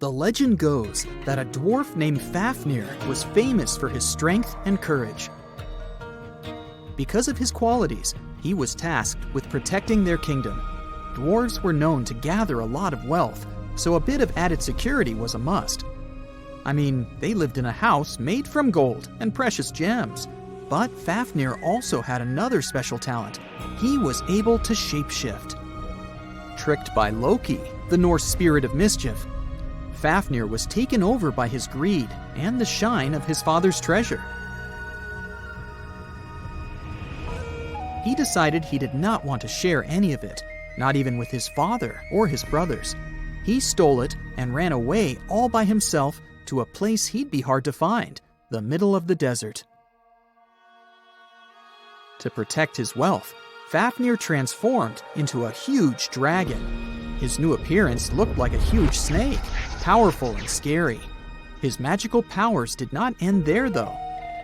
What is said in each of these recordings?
The legend goes that a dwarf named Fafnir was famous for his strength and courage. Because of his qualities, he was tasked with protecting their kingdom. Dwarves were known to gather a lot of wealth, so a bit of added security was a must. I mean, they lived in a house made from gold and precious gems. But Fafnir also had another special talent. He was able to shapeshift. Tricked by Loki, the Norse spirit of mischief, Fafnir was taken over by his greed and the shine of his father's treasure. He decided he did not want to share any of it, not even with his father or his brothers. He stole it and ran away all by himself to a place he'd be hard to find, the middle of the desert. To protect his wealth, Fafnir transformed into a huge dragon. His new appearance looked like a huge snake, powerful and scary. His magical powers did not end there, though.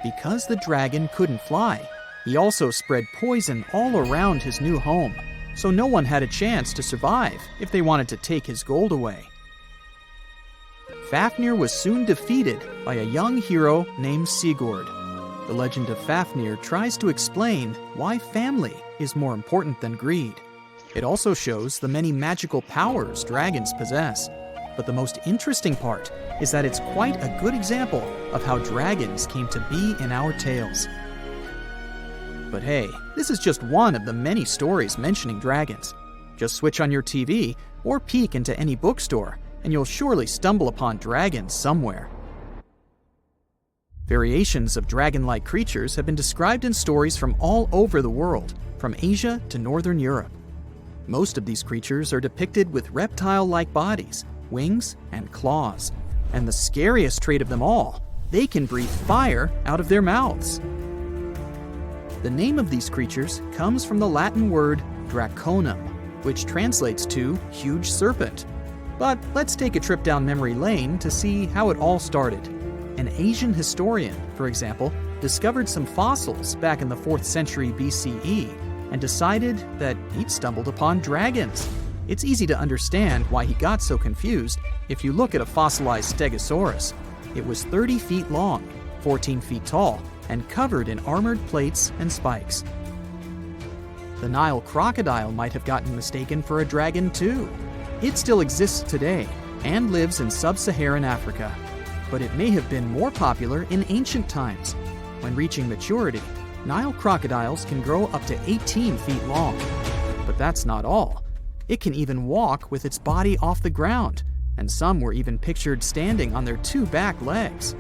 Because the dragon couldn't fly, he also spread poison all around his new home, so no one had a chance to survive if they wanted to take his gold away. Fafnir was soon defeated by a young hero named Sigurd. The legend of Fafnir tries to explain why family is more important than greed. It also shows the many magical powers dragons possess. But the most interesting part is that it's quite a good example of how dragons came to be in our tales. But hey, this is just one of the many stories mentioning dragons. Just switch on your TV or peek into any bookstore, and you'll surely stumble upon dragons somewhere. Variations of dragon-like creatures have been described in stories from all over the world, from Asia to Northern Europe. Most of these creatures are depicted with reptile-like bodies, wings, and claws. And the scariest trait of them all, they can breathe fire out of their mouths. The name of these creatures comes from the Latin word draconum, which translates to huge serpent. But let's take a trip down memory lane to see how it all started. An Asian historian, for example, discovered some fossils back in the 4th century BCE and decided that he'd stumbled upon dragons. It's easy to understand why he got so confused if you look at a fossilized stegosaurus. It was 30 feet long, 14 feet tall, and covered in armored plates and spikes. The Nile crocodile might have gotten mistaken for a dragon too. It still exists today and lives in sub-Saharan Africa. But it may have been more popular in ancient times. When reaching maturity, Nile crocodiles can grow up to 18 feet long. But that's not all. It can even walk with its body off the ground, and some were even pictured standing on their 2 back legs.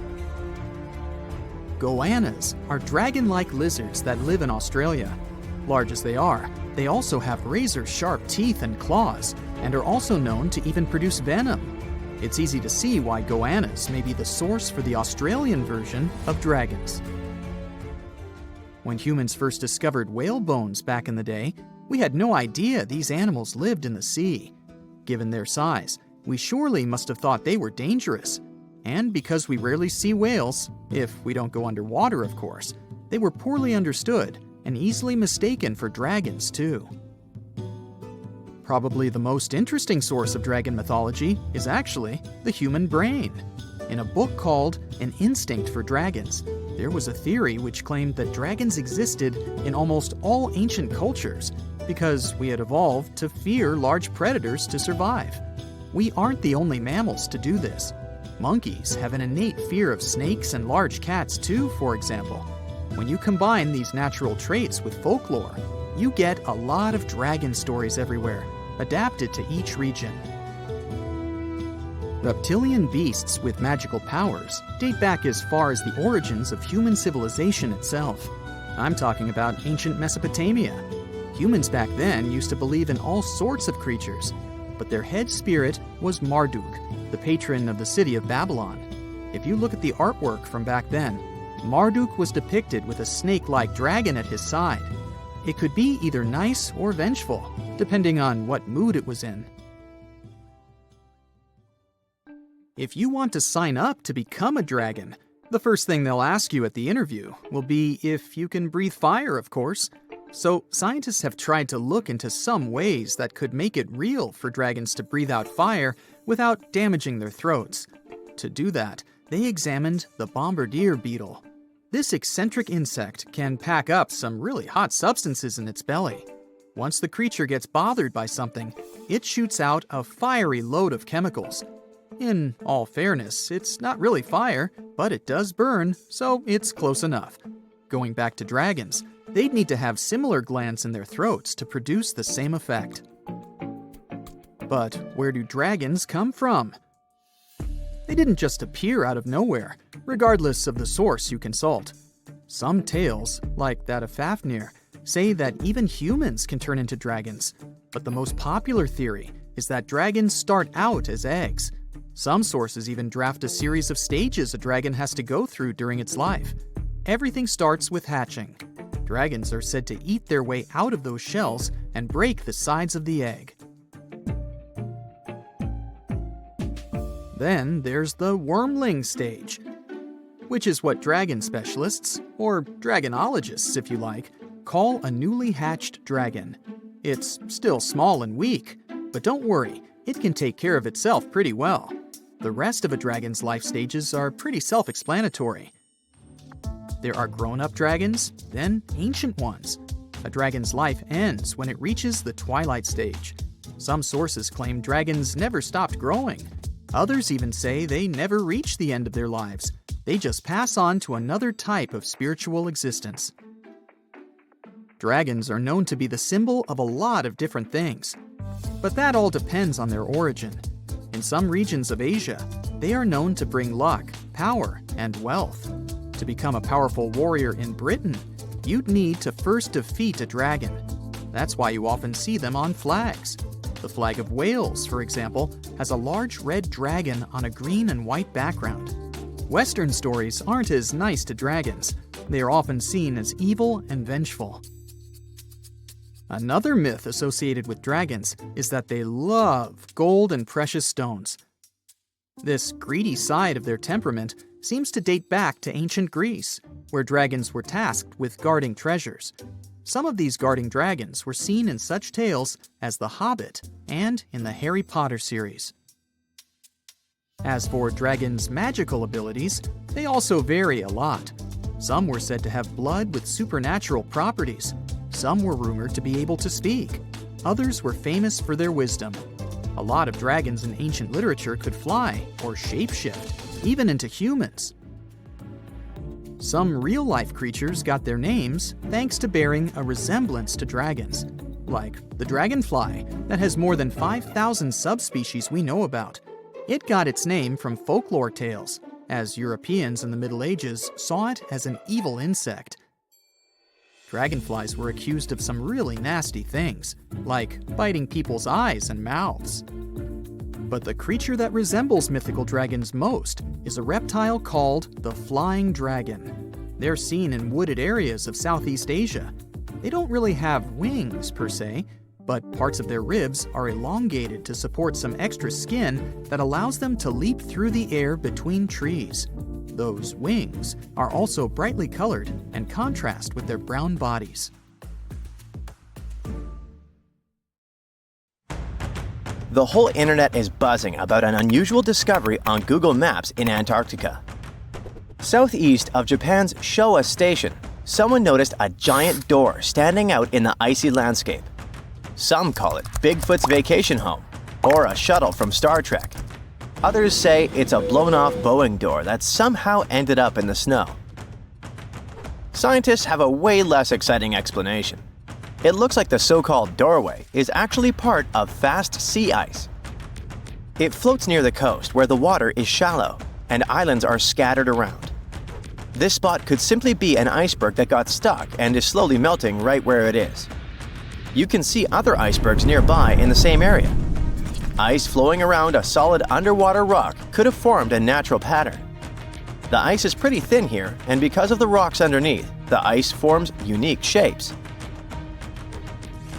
Goannas are dragon-like lizards that live in Australia. Large as they are, they also have razor-sharp teeth and claws, and are also known to even produce venom. It's easy to see why goannas may be the source for the Australian version of dragons. When humans first discovered whale bones back in the day, we had no idea these animals lived in the sea. Given their size, we surely must have thought they were dangerous. And because we rarely see whales, if we don't go underwater of course, they were poorly understood and easily mistaken for dragons too. Probably the most interesting source of dragon mythology is actually the human brain. In a book called An Instinct for Dragons, there was a theory which claimed that dragons existed in almost all ancient cultures because we had evolved to fear large predators to survive. We aren't the only mammals to do this. Monkeys have an innate fear of snakes and large cats too, for example. When you combine these natural traits with folklore, you get a lot of dragon stories everywhere, adapted to each region. Reptilian beasts with magical powers date back as far as the origins of human civilization itself. I'm talking about ancient Mesopotamia. Humans back then used to believe in all sorts of creatures, but their head spirit was Marduk, the patron of the city of Babylon. If you look at the artwork from back then, Marduk was depicted with a snake-like dragon at his side. It could be either nice or vengeful, depending on what mood it was in. If you want to sign up to become a dragon, the first thing they'll ask you at the interview will be if you can breathe fire, of course. So scientists have tried to look into some ways that could make it real for dragons to breathe out fire without damaging their throats. To do that, they examined the bombardier beetle. This eccentric insect can pack up some really hot substances in its belly. Once the creature gets bothered by something, it shoots out a fiery load of chemicals. In all fairness, it's not really fire, but it does burn, so it's close enough. Going back to dragons, they'd need to have similar glands in their throats to produce the same effect. But where do dragons come from? They didn't just appear out of nowhere, regardless of the source you consult. Some tales, like that of Fafnir, say that even humans can turn into dragons, but the most popular theory is that dragons start out as eggs. Some sources even draft a series of stages a dragon has to go through during its life. Everything starts with hatching. Dragons are said to eat their way out of those shells and break the sides of the egg. Then there's the wormling stage, which is what dragon specialists, or dragonologists if you like, call a newly hatched dragon. It's still small and weak, but don't worry, it can take care of itself pretty well. The rest of a dragon's life stages are pretty self-explanatory. There are grown-up dragons, then ancient ones. A dragon's life ends when it reaches the twilight stage. Some sources claim dragons never stopped growing. Others even say they never reach the end of their lives. They just pass on to another type of spiritual existence. Dragons are known to be the symbol of a lot of different things, but that all depends on their origin. In some regions of Asia, they are known to bring luck, power, and wealth. To become a powerful warrior in Britain, you'd need to first defeat a dragon. That's why you often see them on flags. The flag of Wales, for example, has a large red dragon on a green and white background. Western stories aren't as nice to dragons. They are often seen as evil and vengeful. Another myth associated with dragons is that they love gold and precious stones. This greedy side of their temperament seems to date back to ancient Greece, where dragons were tasked with guarding treasures. Some of these guarding dragons were seen in such tales as The Hobbit and in the Harry Potter series. As for dragons' magical abilities, they also vary a lot. Some were said to have blood with supernatural properties. Some were rumored to be able to speak. Others were famous for their wisdom. A lot of dragons in ancient literature could fly or shapeshift, even into humans. Some real-life creatures got their names thanks to bearing a resemblance to dragons, like the dragonfly that has more than 5,000 subspecies we know about. It got its name from folklore tales, as Europeans in the Middle Ages saw it as an evil insect. Dragonflies were accused of some really nasty things, like biting people's eyes and mouths. But the creature that resembles mythical dragons most is a reptile called the flying dragon. They're seen in wooded areas of Southeast Asia. They don't really have wings per se, but parts of their ribs are elongated to support some extra skin that allows them to leap through the air between trees. Those wings are also brightly colored and contrast with their brown bodies. The whole internet is buzzing about an unusual discovery on Google Maps in Antarctica. Southeast of Japan's Showa Station, someone noticed a giant door standing out in the icy landscape. Some call it Bigfoot's vacation home, or a shuttle from Star Trek. Others say it's a blown-off Boeing door that somehow ended up in the snow. Scientists have a way less exciting explanation. It looks like the so-called doorway is actually part of fast sea ice. It floats near the coast where the water is shallow and islands are scattered around. This spot could simply be an iceberg that got stuck and is slowly melting right where it is. You can see other icebergs nearby in the same area. Ice flowing around a solid underwater rock could have formed a natural pattern. The ice is pretty thin here, and because of the rocks underneath, the ice forms unique shapes.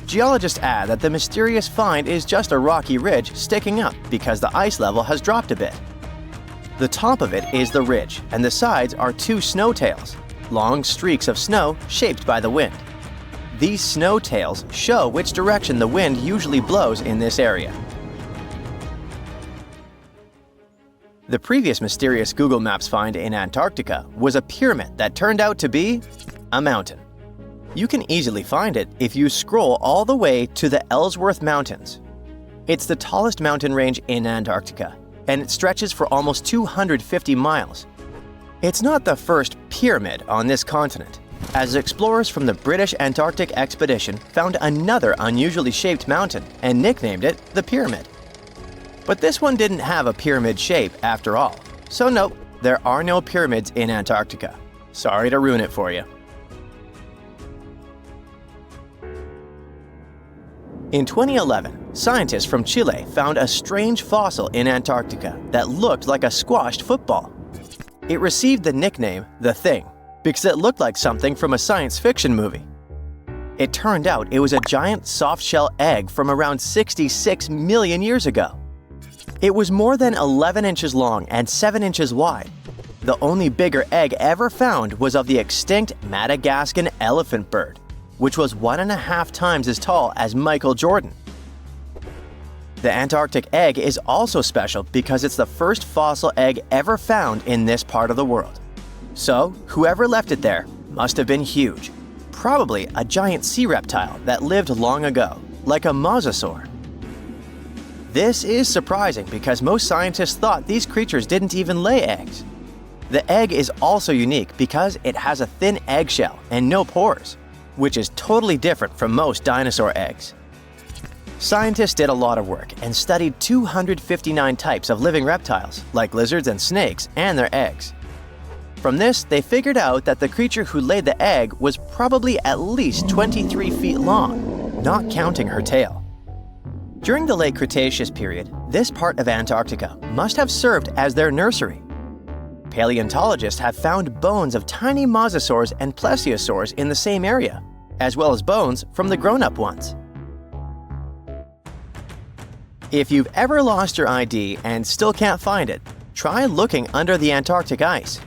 Geologists add that the mysterious find is just a rocky ridge sticking up because the ice level has dropped a bit. The top of it is the ridge, and the sides are two snow tails, long streaks of snow shaped by the wind. These snow tails show which direction the wind usually blows in this area. The previous mysterious Google Maps find in Antarctica was a pyramid that turned out to be a mountain. You can easily find it if you scroll all the way to the Ellsworth Mountains. It's the tallest mountain range in Antarctica, and it stretches for almost 250 miles. It's not the first pyramid on this continent, as explorers from the British Antarctic Expedition found another unusually shaped mountain and nicknamed it the Pyramid. But this one didn't have a pyramid shape after all, so nope, there are no pyramids in Antarctica. Sorry to ruin it for you. In 2011, scientists from Chile found a strange fossil in Antarctica that looked like a squashed football. It received the nickname The Thing because it looked like something from a science fiction movie. It turned out it was a giant soft-shell egg from around 66 million years ago. It was more than 11 inches long and 7 inches wide. The only bigger egg ever found was of the extinct Madagascan elephant bird, which was 1.5 times as tall as Michael Jordan. The Antarctic egg is also special because it's the first fossil egg ever found in this part of the world. So, whoever left it there must have been huge, probably a giant sea reptile that lived long ago, like a mosasaur. This is surprising because most scientists thought these creatures didn't even lay eggs. The egg is also unique because it has a thin eggshell and no pores, which is totally different from most dinosaur eggs. Scientists did a lot of work and studied 259 types of living reptiles, like lizards and snakes, and their eggs. From this, they figured out that the creature who laid the egg was probably at least 23 feet long, not counting her tail. During the late Cretaceous period, this part of Antarctica must have served as their nursery. Paleontologists have found bones of tiny mosasaurs and plesiosaurs in the same area, as well as bones from the grown-up ones. If you've ever lost your ID and still can't find it, try looking under the Antarctic ice.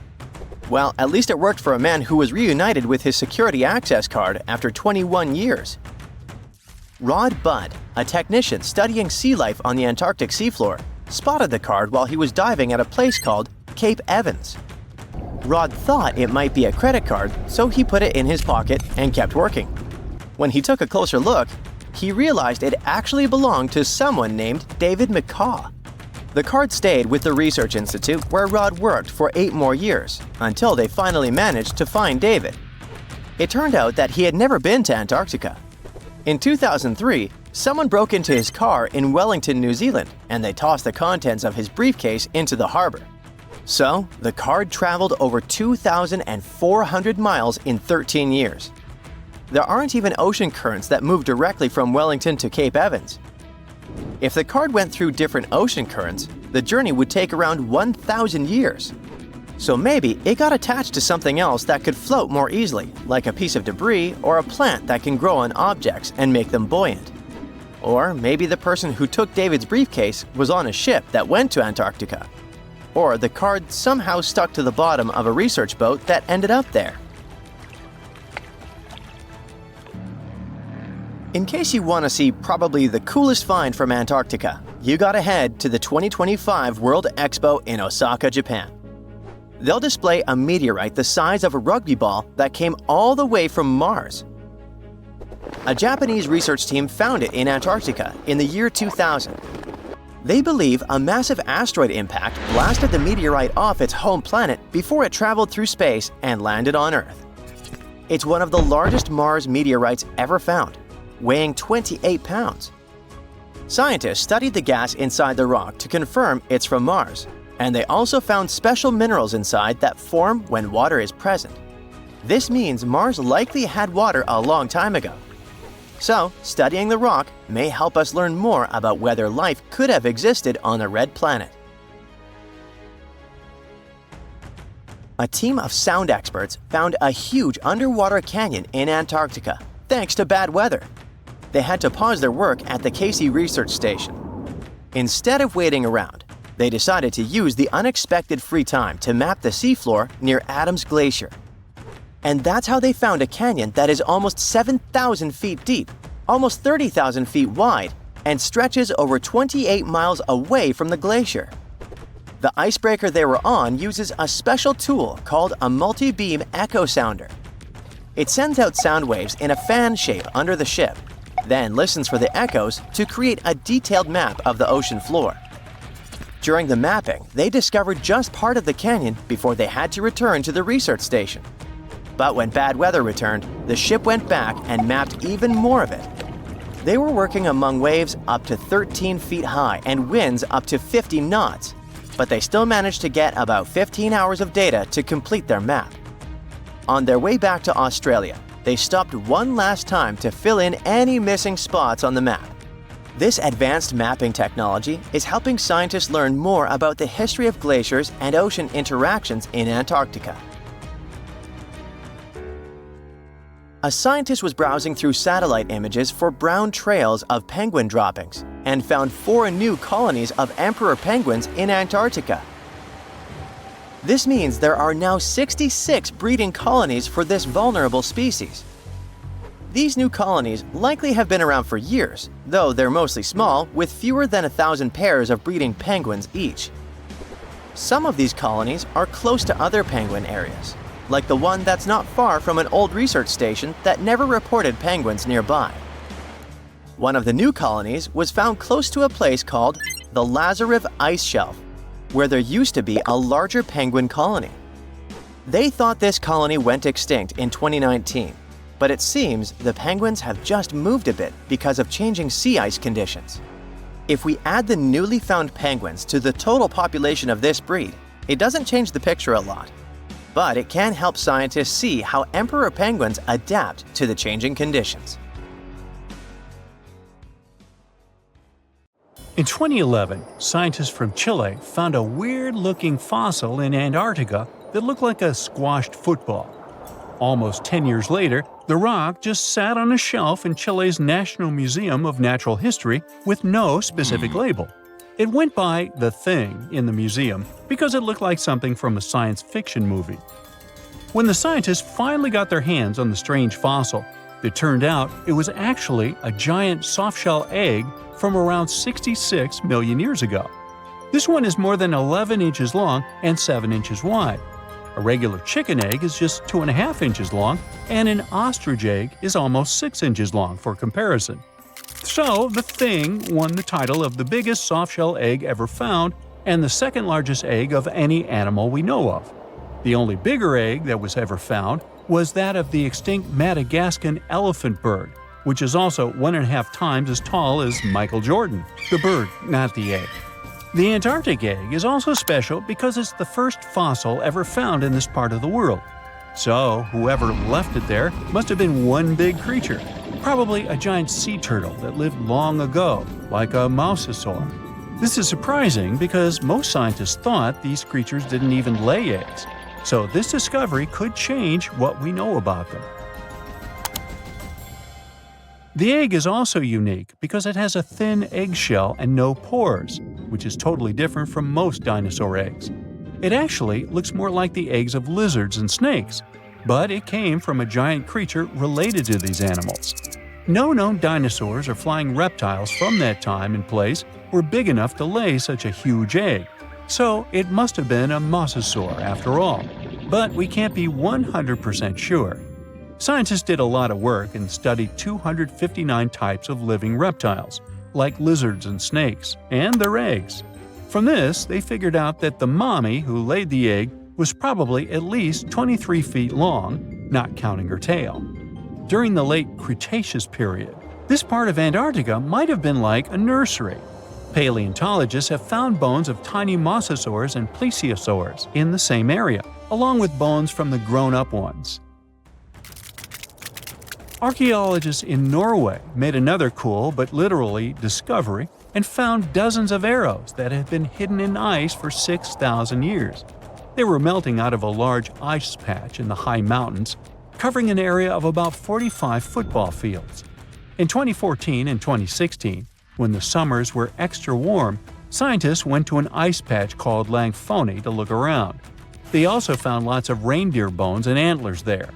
Well, at least it worked for a man who was reunited with his security access card after 21 years. Rod Budd, a technician studying sea life on the Antarctic seafloor, spotted the card while he was diving at a place called Cape Evans. Rod thought it might be a credit card, so he put it in his pocket and kept working. When he took a closer look, he realized it actually belonged to someone named David McCaw. The card stayed with the Research Institute where Rod worked for 8 more years, until they finally managed to find David. It turned out that he had never been to Antarctica. In 2003, someone broke into his car in Wellington, New Zealand, and they tossed the contents of his briefcase into the harbor. So, the card traveled over 2,400 miles in 13 years. There aren't even ocean currents that move directly from Wellington to Cape Evans. If the card went through different ocean currents, the journey would take around 1,000 years. So maybe it got attached to something else that could float more easily, like a piece of debris or a plant that can grow on objects and make them buoyant. Or maybe the person who took David's briefcase was on a ship that went to Antarctica. Or the card somehow stuck to the bottom of a research boat that ended up there. In case you want to see probably the coolest find from Antarctica, you gotta head to the 2025 World Expo in Osaka, Japan. They'll display a meteorite the size of a rugby ball that came all the way from Mars. A Japanese research team found it in Antarctica in the year 2000. They believe a massive asteroid impact blasted the meteorite off its home planet before it traveled through space and landed on Earth. It's one of the largest Mars meteorites ever found, weighing 28 pounds. Scientists studied the gas inside the rock to confirm it's from Mars, and they also found special minerals inside that form when water is present. This means Mars likely had water a long time ago. So, studying the rock may help us learn more about whether life could have existed on the red planet. A team of sound experts found a huge underwater canyon in Antarctica, thanks to bad weather. They had to pause their work at the Casey Research Station. Instead of waiting around, they decided to use the unexpected free time to map the seafloor near Adams Glacier. And that's how they found a canyon that is almost 7,000 feet deep, almost 30,000 feet wide, and stretches over 28 miles away from the glacier. The icebreaker they were on uses a special tool called a multi-beam echo sounder. It sends out sound waves in a fan shape under the ship, then listens for the echoes to create a detailed map of the ocean floor. During the mapping, they discovered just part of the canyon before they had to return to the research station. But when bad weather returned, the ship went back and mapped even more of it. They were working among waves up to 13 feet high and winds up to 50 knots, but they still managed to get about 15 hours of data to complete their map. On their way back to Australia, they stopped one last time to fill in any missing spots on the map. This advanced mapping technology is helping scientists learn more about the history of glaciers and ocean interactions in Antarctica. A scientist was browsing through satellite images for brown trails of penguin droppings and found 4 new colonies of emperor penguins in Antarctica. This means there are now 66 breeding colonies for this vulnerable species. These new colonies likely have been around for years, though they're mostly small, with fewer than 1,000 pairs of breeding penguins each. Some of these colonies are close to other penguin areas, like the one that's not far from an old research station that never reported penguins nearby. One of the new colonies was found close to a place called the Lazarev Ice Shelf, where there used to be a larger penguin colony. They thought this colony went extinct in 2019, but it seems the penguins have just moved a bit because of changing sea ice conditions. If we add the newly found penguins to the total population of this breed, it doesn't change the picture a lot. But it can help scientists see how emperor penguins adapt to the changing conditions. In 2011, scientists from Chile found a weird-looking fossil in Antarctica that looked like a squashed football. Almost 10 years later, the rock just sat on a shelf in Chile's National Museum of Natural History with no specific label. It went by The Thing in the museum because it looked like something from a science fiction movie. When the scientists finally got their hands on the strange fossil, it turned out it was actually a giant soft-shell egg from around 66 million years ago. This one is more than 11 inches long and 7 inches wide. A regular chicken egg is just 2.5 inches long, and an ostrich egg is almost 6 inches long for comparison. So, the Thing won the title of the biggest soft-shell egg ever found and the second largest egg of any animal we know of. The only bigger egg that was ever found was that of the extinct Madagascan elephant bird, which is also 1.5 times as tall as Michael Jordan. The bird, not the egg. The Antarctic egg is also special because it's the first fossil ever found in this part of the world. So, whoever left it there must have been one big creature, probably a giant sea turtle that lived long ago, like a mosasaur. This is surprising because most scientists thought these creatures didn't even lay eggs, so this discovery could change what we know about them. The egg is also unique because it has a thin eggshell and no pores, which is totally different from most dinosaur eggs. It actually looks more like the eggs of lizards and snakes, but it came from a giant creature related to these animals. No known dinosaurs or flying reptiles from that time and place were big enough to lay such a huge egg, so it must have been a mosasaur after all. But we can't be 100% sure. Scientists did a lot of work and studied 259 types of living reptiles, like lizards and snakes, and their eggs. From this, they figured out that the mommy who laid the egg was probably at least 23 feet long, not counting her tail. During the late Cretaceous period, this part of Antarctica might have been like a nursery. Paleontologists have found bones of tiny mosasaurs and plesiosaurs in the same area, along with bones from the grown-up ones. Archaeologists in Norway made another cool but literally discovery and found dozens of arrows that had been hidden in ice for 6,000 years. They were melting out of a large ice patch in the high mountains, covering an area of about 45 football fields. In 2014 and 2016, when the summers were extra warm, scientists went to an ice patch called Langfoni to look around. They also found lots of reindeer bones and antlers there.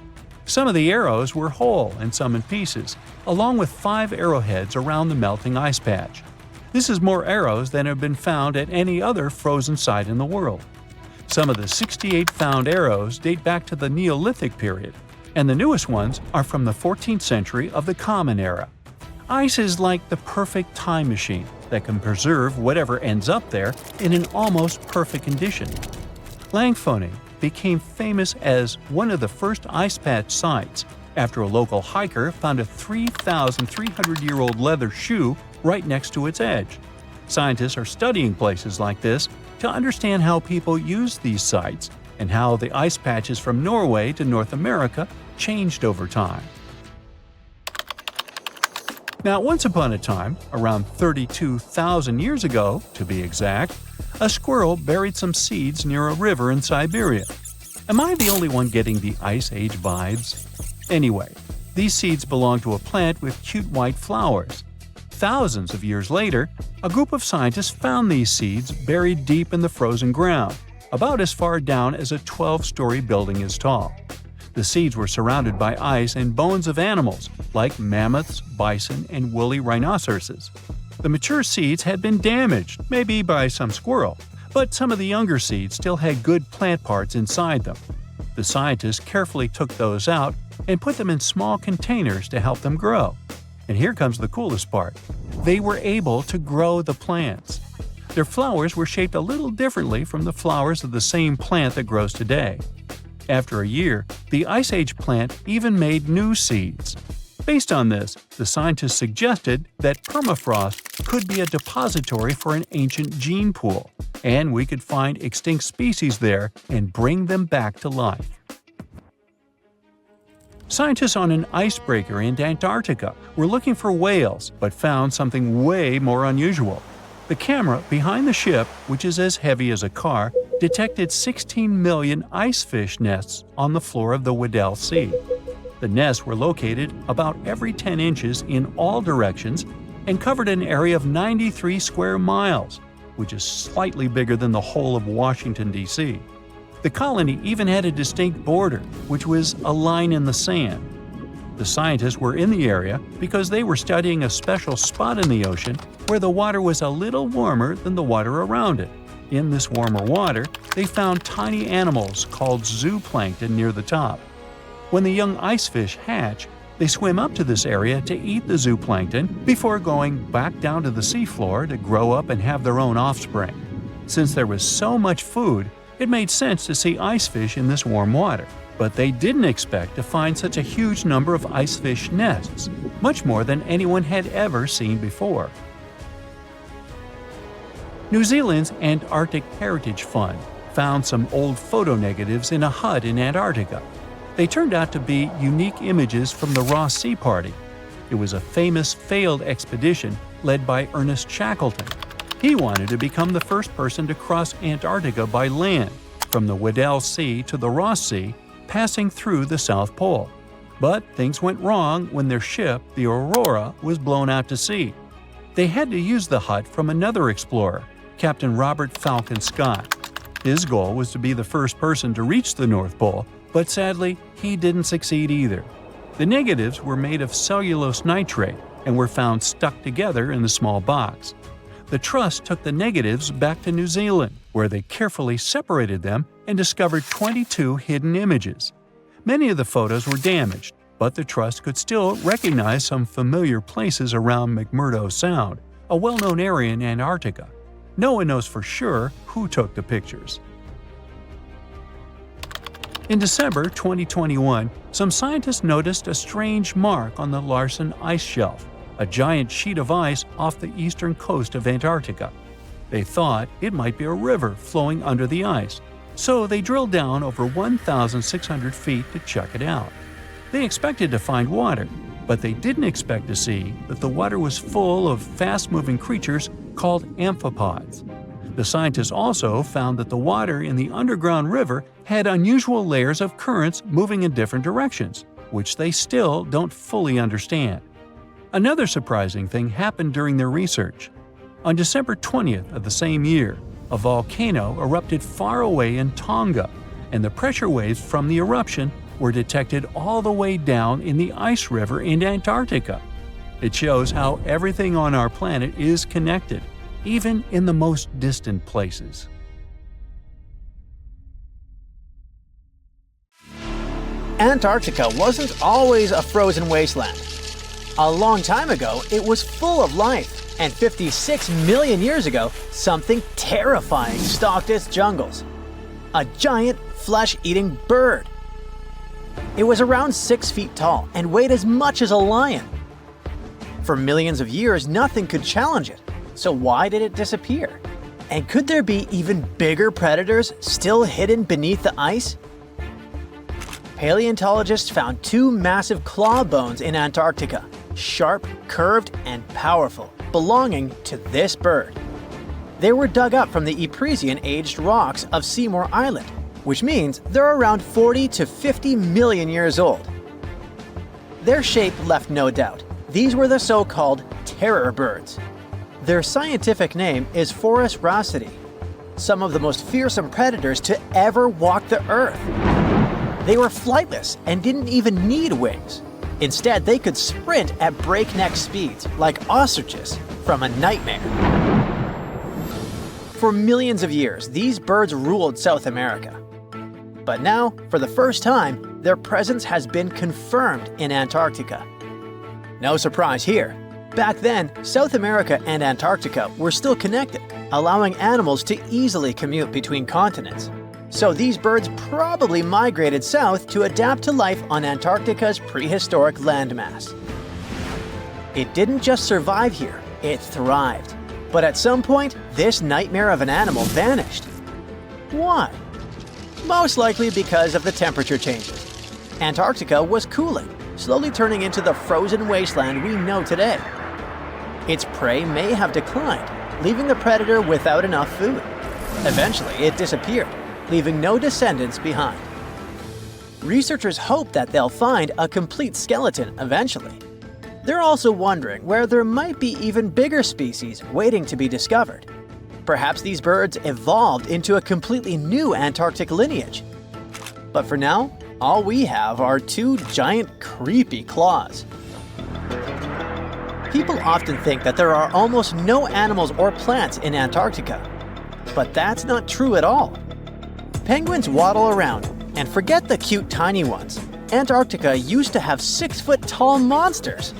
Some of the arrows were whole and some in pieces, along with 5 arrowheads around the melting ice patch. This is more arrows than have been found at any other frozen site in the world. Some of the 68 found arrows date back to the Neolithic period, and the newest ones are from the 14th century of the Common Era. Ice is like the perfect time machine that can preserve whatever ends up there in an almost perfect condition. Langfontein became famous as one of the first ice patch sites after a local hiker found a 3,300-year-old leather shoe right next to its edge. Scientists are studying places like this to understand how people use these sites and how the ice patches from Norway to North America changed over time. Now, once upon a time, around 32,000 years ago, to be exact, a squirrel buried some seeds near a river in Siberia. Am I the only one getting the Ice Age vibes? Anyway, these seeds belong to a plant with cute white flowers. Thousands of years later, a group of scientists found these seeds buried deep in the frozen ground, about as far down as a 12-story building is tall. The seeds were surrounded by ice and bones of animals like mammoths, bison, and woolly rhinoceroses. The mature seeds had been damaged, maybe by some squirrel, but some of the younger seeds still had good plant parts inside them. The scientists carefully took those out and put them in small containers to help them grow. And here comes the coolest part. They were able to grow the plants. Their flowers were shaped a little differently from the flowers of the same plant that grows today. After a year, the Ice Age plant even made new seeds. Based on this, the scientists suggested that permafrost could be a depository for an ancient gene pool, and we could find extinct species there and bring them back to life. Scientists on an icebreaker in Antarctica were looking for whales, but found something way more unusual. The camera behind the ship, which is as heavy as a car, detected 16 million icefish nests on the floor of the Weddell Sea. The nests were located about every 10 inches in all directions and covered an area of 93 square miles, which is slightly bigger than the whole of Washington, D.C. The colony even had a distinct border, which was a line in the sand. The scientists were in the area because they were studying a special spot in the ocean where the water was a little warmer than the water around it. In this warmer water, they found tiny animals called zooplankton near the top. When the young icefish hatch, they swim up to this area to eat the zooplankton before going back down to the seafloor to grow up and have their own offspring. Since there was so much food, it made sense to see icefish in this warm water. But they didn't expect to find such a huge number of icefish nests, much more than anyone had ever seen before. New Zealand's Antarctic Heritage Fund found some old photo negatives in a hut in Antarctica. They turned out to be unique images from the Ross Sea Party. It was a famous failed expedition led by Ernest Shackleton. He wanted to become the first person to cross Antarctica by land, from the Weddell Sea to the Ross Sea, passing through the South Pole. But things went wrong when their ship, the Aurora, was blown out to sea. They had to use the hut from another explorer, Captain Robert Falcon Scott. His goal was to be the first person to reach the North Pole, but sadly, he didn't succeed either. The negatives were made of cellulose nitrate and were found stuck together in the small box. The Trust took the negatives back to New Zealand, where they carefully separated them and discovered 22 hidden images. Many of the photos were damaged, but the Trust could still recognize some familiar places around McMurdo Sound, a well-known area in Antarctica. No one knows for sure who took the pictures. In December 2021, some scientists noticed a strange mark on the Larsen ice shelf, a giant sheet of ice off the eastern coast of Antarctica. They thought it might be a river flowing under the ice, so they drilled down over 1,600 feet to check it out. They expected to find water, but they didn't expect to see that the water was full of fast-moving creatures called amphipods. The scientists also found that the water in the underground river had unusual layers of currents moving in different directions, which they still don't fully understand. Another surprising thing happened during their research. On December 20th of the same year, a volcano erupted far away in Tonga, and the pressure waves from the eruption were detected all the way down in the ice river in Antarctica. It shows how everything on our planet is connected, even in the most distant places. Antarctica wasn't always a frozen wasteland. A long time ago, it was full of life, and 56 million years ago, something terrifying stalked its jungles. A giant, flesh-eating bird. It was around 6 feet tall and weighed as much as a lion. For millions of years, nothing could challenge it, so why did it disappear? And could there be even bigger predators still hidden beneath the ice? Paleontologists found 2 massive claw bones in Antarctica, sharp, curved, and powerful, belonging to this bird. They were dug up from the Epresian-aged rocks of Seymour Island, which means they're around 40 to 50 million years old. Their shape left no doubt. These were the so-called terror birds. Their scientific name is Forus raceti, some of the most fearsome predators to ever walk the earth. They were flightless and didn't even need wings. Instead, they could sprint at breakneck speeds, like ostriches from a nightmare. For millions of years, these birds ruled South America. But now, for the first time, their presence has been confirmed in Antarctica. No surprise here. Back then, South America and Antarctica were still connected, allowing animals to easily commute between continents. So these birds probably migrated south to adapt to life on Antarctica's prehistoric landmass. It didn't just survive here, it thrived. But at some point, this nightmare of an animal vanished. Why? Most likely because of the temperature changes. Antarctica was cooling, slowly turning into the frozen wasteland we know today. Its prey may have declined, leaving the predator without enough food. Eventually, it disappeared, leaving no descendants behind. Researchers hope that they'll find a complete skeleton eventually. They're also wondering where there might be even bigger species waiting to be discovered. Perhaps these birds evolved into a completely new Antarctic lineage. But for now, all we have are 2 giant, creepy claws. People often think that there are almost no animals or plants in Antarctica. But that's not true at all. Penguins waddle around, and forget the cute tiny ones. Antarctica used to have 6-foot-tall monsters.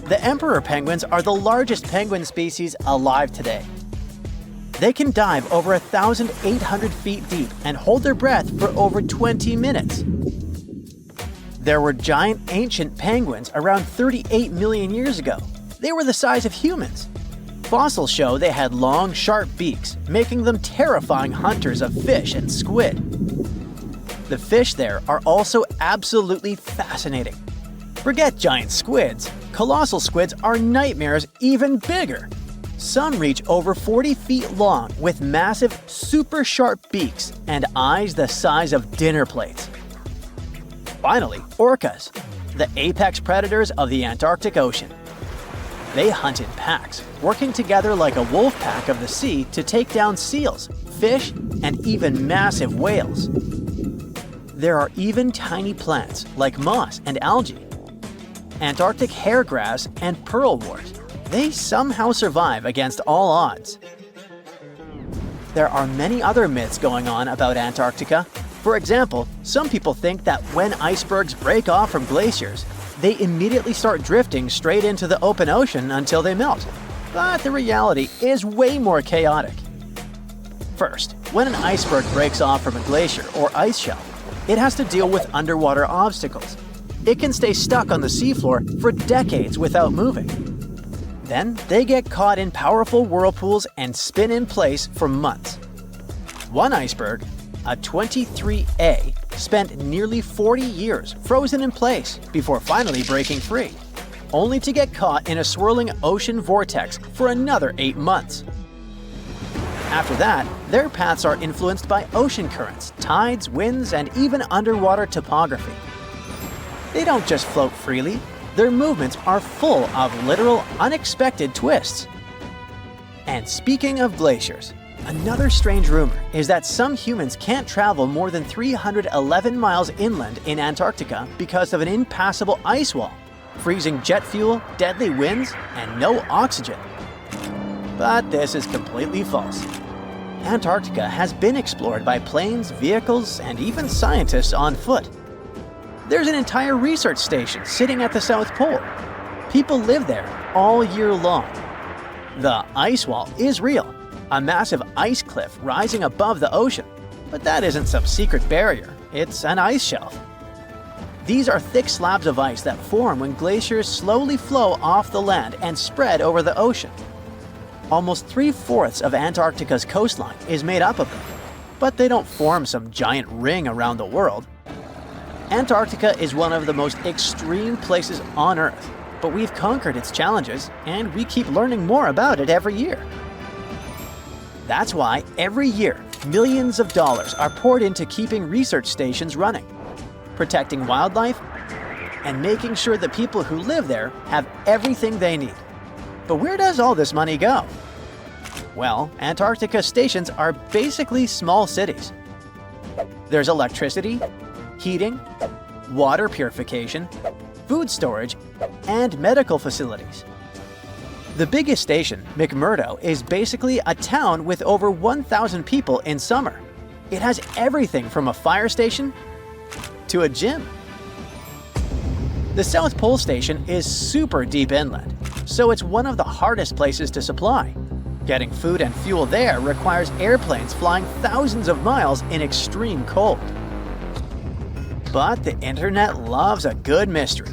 The emperor penguins are the largest penguin species alive today. They can dive over 1,800 feet deep and hold their breath for over 20 minutes. There were giant ancient penguins around 38 million years ago. They were the size of humans. Fossils show they had long, sharp beaks, making them terrifying hunters of fish and squid. The fish there are also absolutely fascinating. Forget giant squids. Colossal squids are nightmares even bigger. Some reach over 40 feet long with massive, super sharp beaks and eyes the size of dinner plates. Finally, orcas, the apex predators of the Antarctic Ocean. They hunt in packs, working together like a wolf pack of the sea to take down seals, fish, and even massive whales. There are even tiny plants like moss and algae, Antarctic hairgrass, and pearlwort. They somehow survive against all odds. There are many other myths going on about Antarctica. For example, some people think that when icebergs break off from glaciers, they immediately start drifting straight into the open ocean until they melt. But the reality is way more chaotic. First, when an iceberg breaks off from a glacier or ice shelf, it has to deal with underwater obstacles. It can stay stuck on the seafloor for decades without moving. Then, they get caught in powerful whirlpools and spin in place for months. One iceberg, a 23A, spent nearly 40 years frozen in place before finally breaking free, only to get caught in a swirling ocean vortex for another 8 months. After that, their paths are influenced by ocean currents, tides, winds, and even underwater topography. They don't just float freely, their movements are full of literal, unexpected twists. And speaking of glaciers, another strange rumor is that some humans can't travel more than 311 miles inland in Antarctica because of an impassable ice wall. freezing jet fuel, deadly winds, and no oxygen. But this is completely false. Antarctica has been explored by planes, vehicles, and even scientists on foot. There's an entire research station sitting at the South Pole. People live there all year long. The ice wall is real, a massive ice cliff rising above the ocean. But that isn't some secret barrier, it's an ice shelf. These are thick slabs of ice that form when glaciers slowly flow off the land and spread over the ocean. Almost 3/4 of Antarctica's coastline is made up of them, but they don't form some giant ring around the world. Antarctica is one of the most extreme places on Earth, but we've conquered its challenges, and we keep learning more about it every year. That's why every year, millions of dollars are poured into keeping research stations running, protecting wildlife, and making sure the people who live there have everything they need. But where does all this money go? Well, Antarctica stations are basically small cities. There's electricity, heating, water purification, food storage, and medical facilities. The biggest station, McMurdo, is basically a town with over 1,000 people in summer. It has everything from a fire station to a gym. The South Pole Station is super deep inland, so it's one of the hardest places to supply. Getting food and fuel there requires airplanes flying thousands of miles in extreme cold. But the internet loves a good mystery.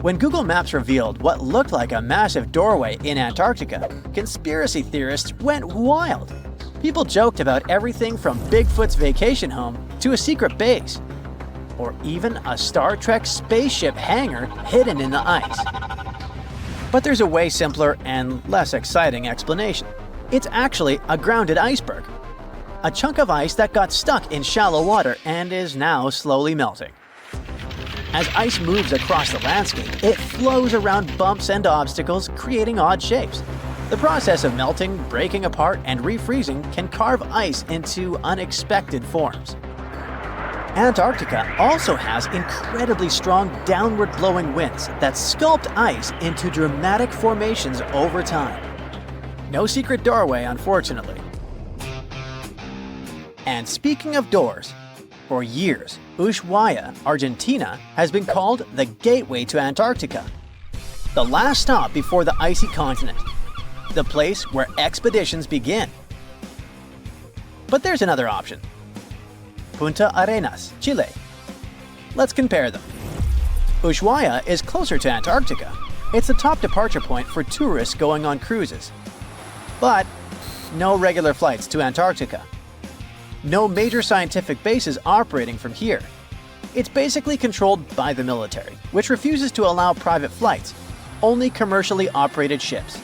When Google Maps revealed what looked like a massive doorway in Antarctica, conspiracy theorists went wild. People joked about everything from Bigfoot's vacation home to a secret base, or even a Star Trek spaceship hangar hidden in the ice. But there's a way simpler and less exciting explanation. It's actually a grounded iceberg, a chunk of ice that got stuck in shallow water and is now slowly melting. As ice moves across the landscape, it flows around bumps and obstacles, creating odd shapes. The process of melting, breaking apart, and refreezing can carve ice into unexpected forms. Antarctica also has incredibly strong downward-blowing winds that sculpt ice into dramatic formations over time. No secret doorway, unfortunately. And speaking of doors, for years, Ushuaia, Argentina, has been called the gateway to Antarctica. The last stop before the icy continent. The place where expeditions begin. But there's another option. Punta Arenas, Chile. Let's compare them. Ushuaia is closer to Antarctica. It's the top departure point for tourists going on cruises. But no regular flights to Antarctica. No major scientific bases operating from here. It's basically controlled by the military, which refuses to allow private flights, only commercially operated ships.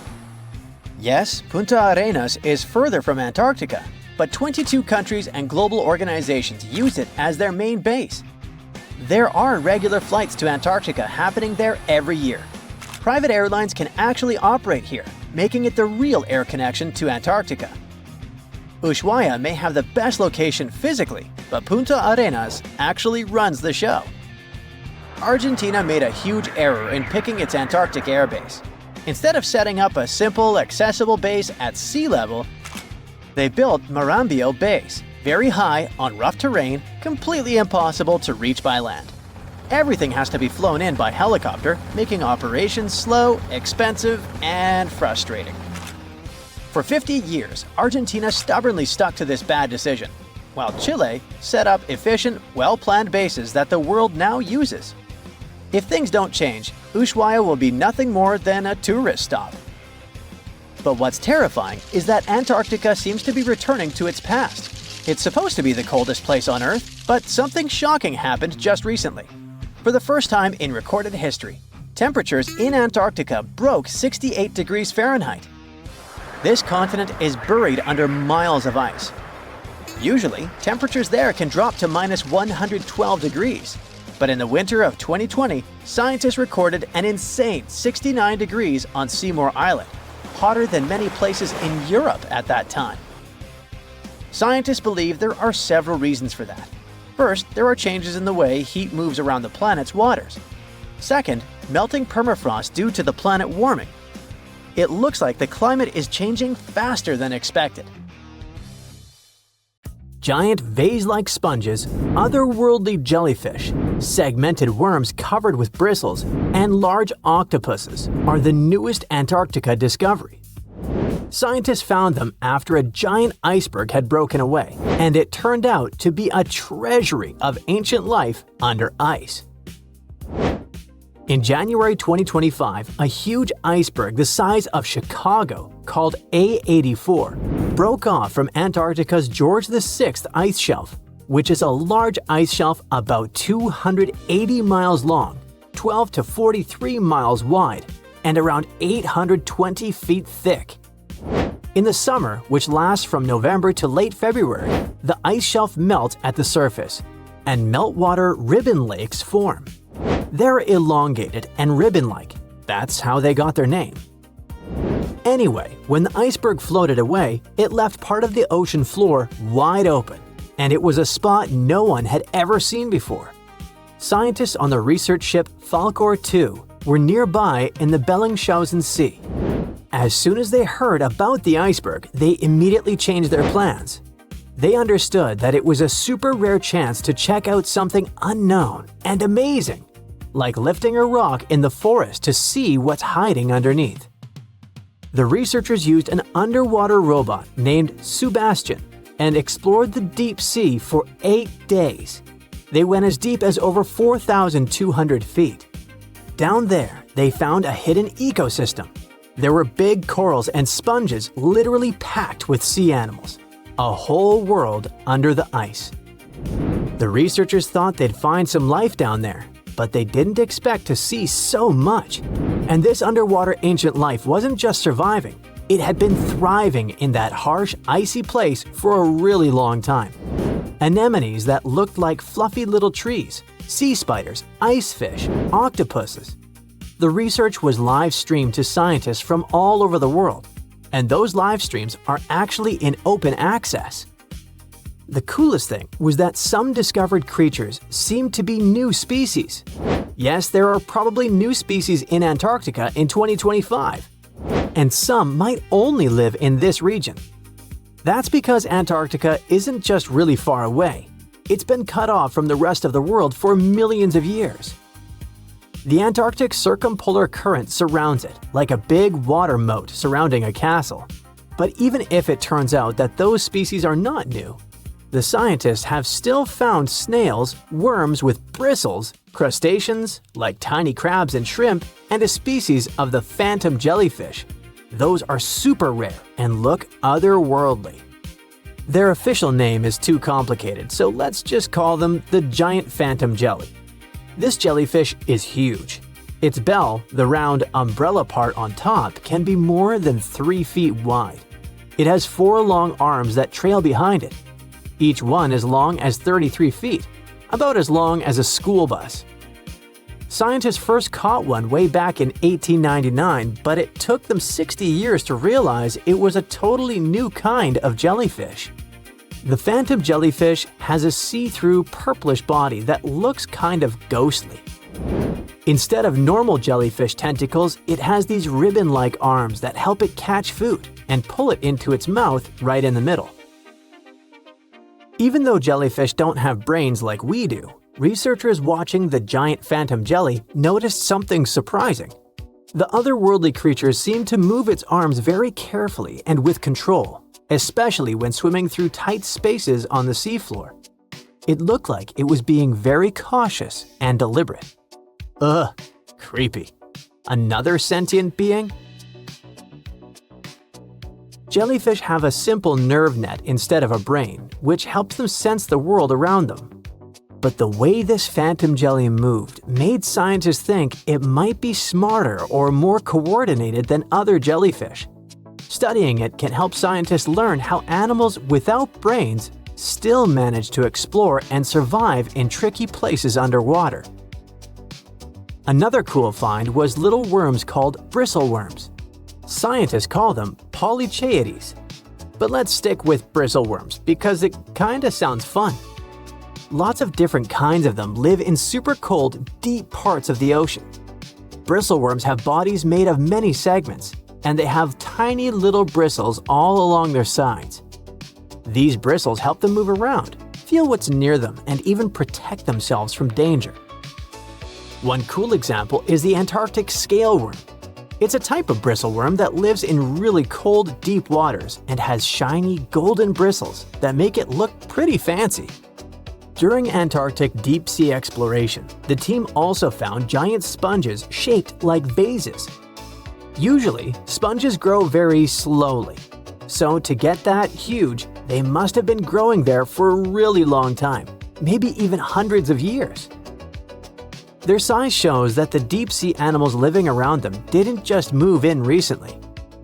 Yes, Punta Arenas is further from Antarctica, but 22 countries and global organizations use it as their main base. There are regular flights to Antarctica happening there every year. Private airlines can actually operate here, making it the real air connection to Antarctica. Ushuaia may have the best location physically, but Punta Arenas actually runs the show. Argentina made a huge error in picking its Antarctic airbase. Instead of setting up a simple, accessible base at sea level, they built Marambio Base, very high, on rough terrain, completely impossible to reach by land. Everything has to be flown in by helicopter, making operations slow, expensive, and frustrating. For 50 years, Argentina stubbornly stuck to this bad decision, while Chile set up efficient, well-planned bases that the world now uses. If things don't change, Ushuaia will be nothing more than a tourist stop. But what's terrifying is that Antarctica seems to be returning to its past. It's supposed to be the coldest place on Earth, but something shocking happened just recently. For the first time in recorded history, temperatures in Antarctica broke 68 degrees Fahrenheit. This continent is buried under miles of ice. Usually, temperatures there can drop to minus 112 degrees. But in the winter of 2020, scientists recorded an insane 69 degrees on Seymour Island, hotter than many places in Europe at that time. Scientists believe there are several reasons for that. First, there are changes in the way heat moves around the planet's waters. Second, melting permafrost due to the planet warming. It looks like the climate is changing faster than expected. Giant vase-like sponges, otherworldly jellyfish, segmented worms covered with bristles, and large octopuses are the newest Antarctica discovery. Scientists found them after a giant iceberg had broken away, and it turned out to be a treasury of ancient life under ice. In January 2025, a huge iceberg the size of Chicago, called A84, broke off from Antarctica's George VI ice shelf, which is a large ice shelf about 280 miles long, 12 to 43 miles wide, and around 820 feet thick. In the summer, which lasts from November to late February, the ice shelf melts at the surface, and meltwater ribbon lakes form. They're elongated and ribbon-like. That's how they got their name. Anyway, when the iceberg floated away, it left part of the ocean floor wide open, and it was a spot no one had ever seen before. Scientists on the research ship Falkor 2 were nearby in the Bellingshausen Sea. As soon as they heard about the iceberg, they immediately changed their plans. They understood that it was a super rare chance to check out something unknown and amazing, like lifting a rock in the forest to see what's hiding underneath. The researchers used an underwater robot named Sebastian and explored the deep sea for 8 days. They went as deep as over 4,200 feet. Down there, they found a hidden ecosystem. There were big corals and sponges literally packed with sea animals. A whole world under the ice. The researchers thought they'd find some life down there, but they didn't expect to see so much. And this underwater ancient life wasn't just surviving, it had been thriving in that harsh, icy place for a really long time. Anemones that looked like fluffy little trees, sea spiders, ice fish, octopuses. The research was live streamed to scientists from all over the world, and those live streams are actually in open access. The coolest thing was that some discovered creatures seemed to be new species. Yes, there are probably new species in Antarctica in 2025, and some might only live in this region. That's because Antarctica isn't just really far away. It's been cut off from the rest of the world for millions of years. The Antarctic circumpolar current surrounds it, like a big water moat surrounding a castle. But even if it turns out that those species are not new, the scientists have still found snails, worms with bristles, crustaceans, like tiny crabs and shrimp, and a species of the phantom jellyfish. Those are super rare and look otherworldly. Their official name is too complicated, so let's just call them the giant phantom jelly. This jellyfish is huge. Its bell, the round umbrella part on top, can be more than 3 feet wide. It has 4 long arms that trail behind it. Each one as long as 33 feet, about as long as a school bus. Scientists first caught one way back in 1899, but it took them 60 years to realize it was a totally new kind of jellyfish. The phantom jellyfish has a see-through purplish body that looks kind of ghostly. Instead of normal jellyfish tentacles, it has these ribbon-like arms that help it catch food and pull it into its mouth right in the middle. Even though jellyfish don't have brains like we do, researchers watching the giant phantom jelly noticed something surprising. The otherworldly creature seemed to move its arms very carefully and with control, especially when swimming through tight spaces on the seafloor. It looked like it was being very cautious and deliberate. Ugh, creepy. Another sentient being? Jellyfish have a simple nerve net instead of a brain, which helps them sense the world around them. But the way this phantom jelly moved made scientists think it might be smarter or more coordinated than other jellyfish. Studying it can help scientists learn how animals without brains still manage to explore and survive in tricky places underwater. Another cool find was little worms called bristleworms. Scientists call them polychaetes. But let's stick with bristleworms because it kinda sounds fun. Lots of different kinds of them live in super cold, deep parts of the ocean. Bristleworms have bodies made of many segments, and they have tiny little bristles all along their sides. These bristles help them move around, feel what's near them, and even protect themselves from danger. One cool example is the Antarctic scaleworm. It's a type of bristleworm that lives in really cold, deep waters and has shiny, golden bristles that make it look pretty fancy. During Antarctic deep-sea exploration, the team also found giant sponges shaped like vases. Usually, sponges grow very slowly. So to get that huge, they must have been growing there for a really long time, maybe even hundreds of years. Their size shows that the deep-sea animals living around them didn't just move in recently.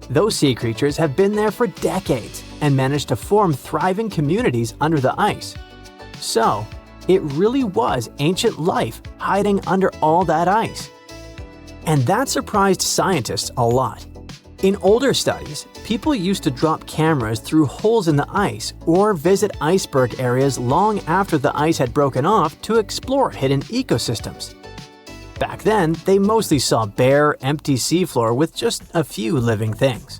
Those sea creatures have been there for decades and managed to form thriving communities under the ice. So, it really was ancient life hiding under all that ice. And that surprised scientists a lot. In older studies, people used to drop cameras through holes in the ice or visit iceberg areas long after the ice had broken off to explore hidden ecosystems. Back then, they mostly saw bare, empty seafloor with just a few living things.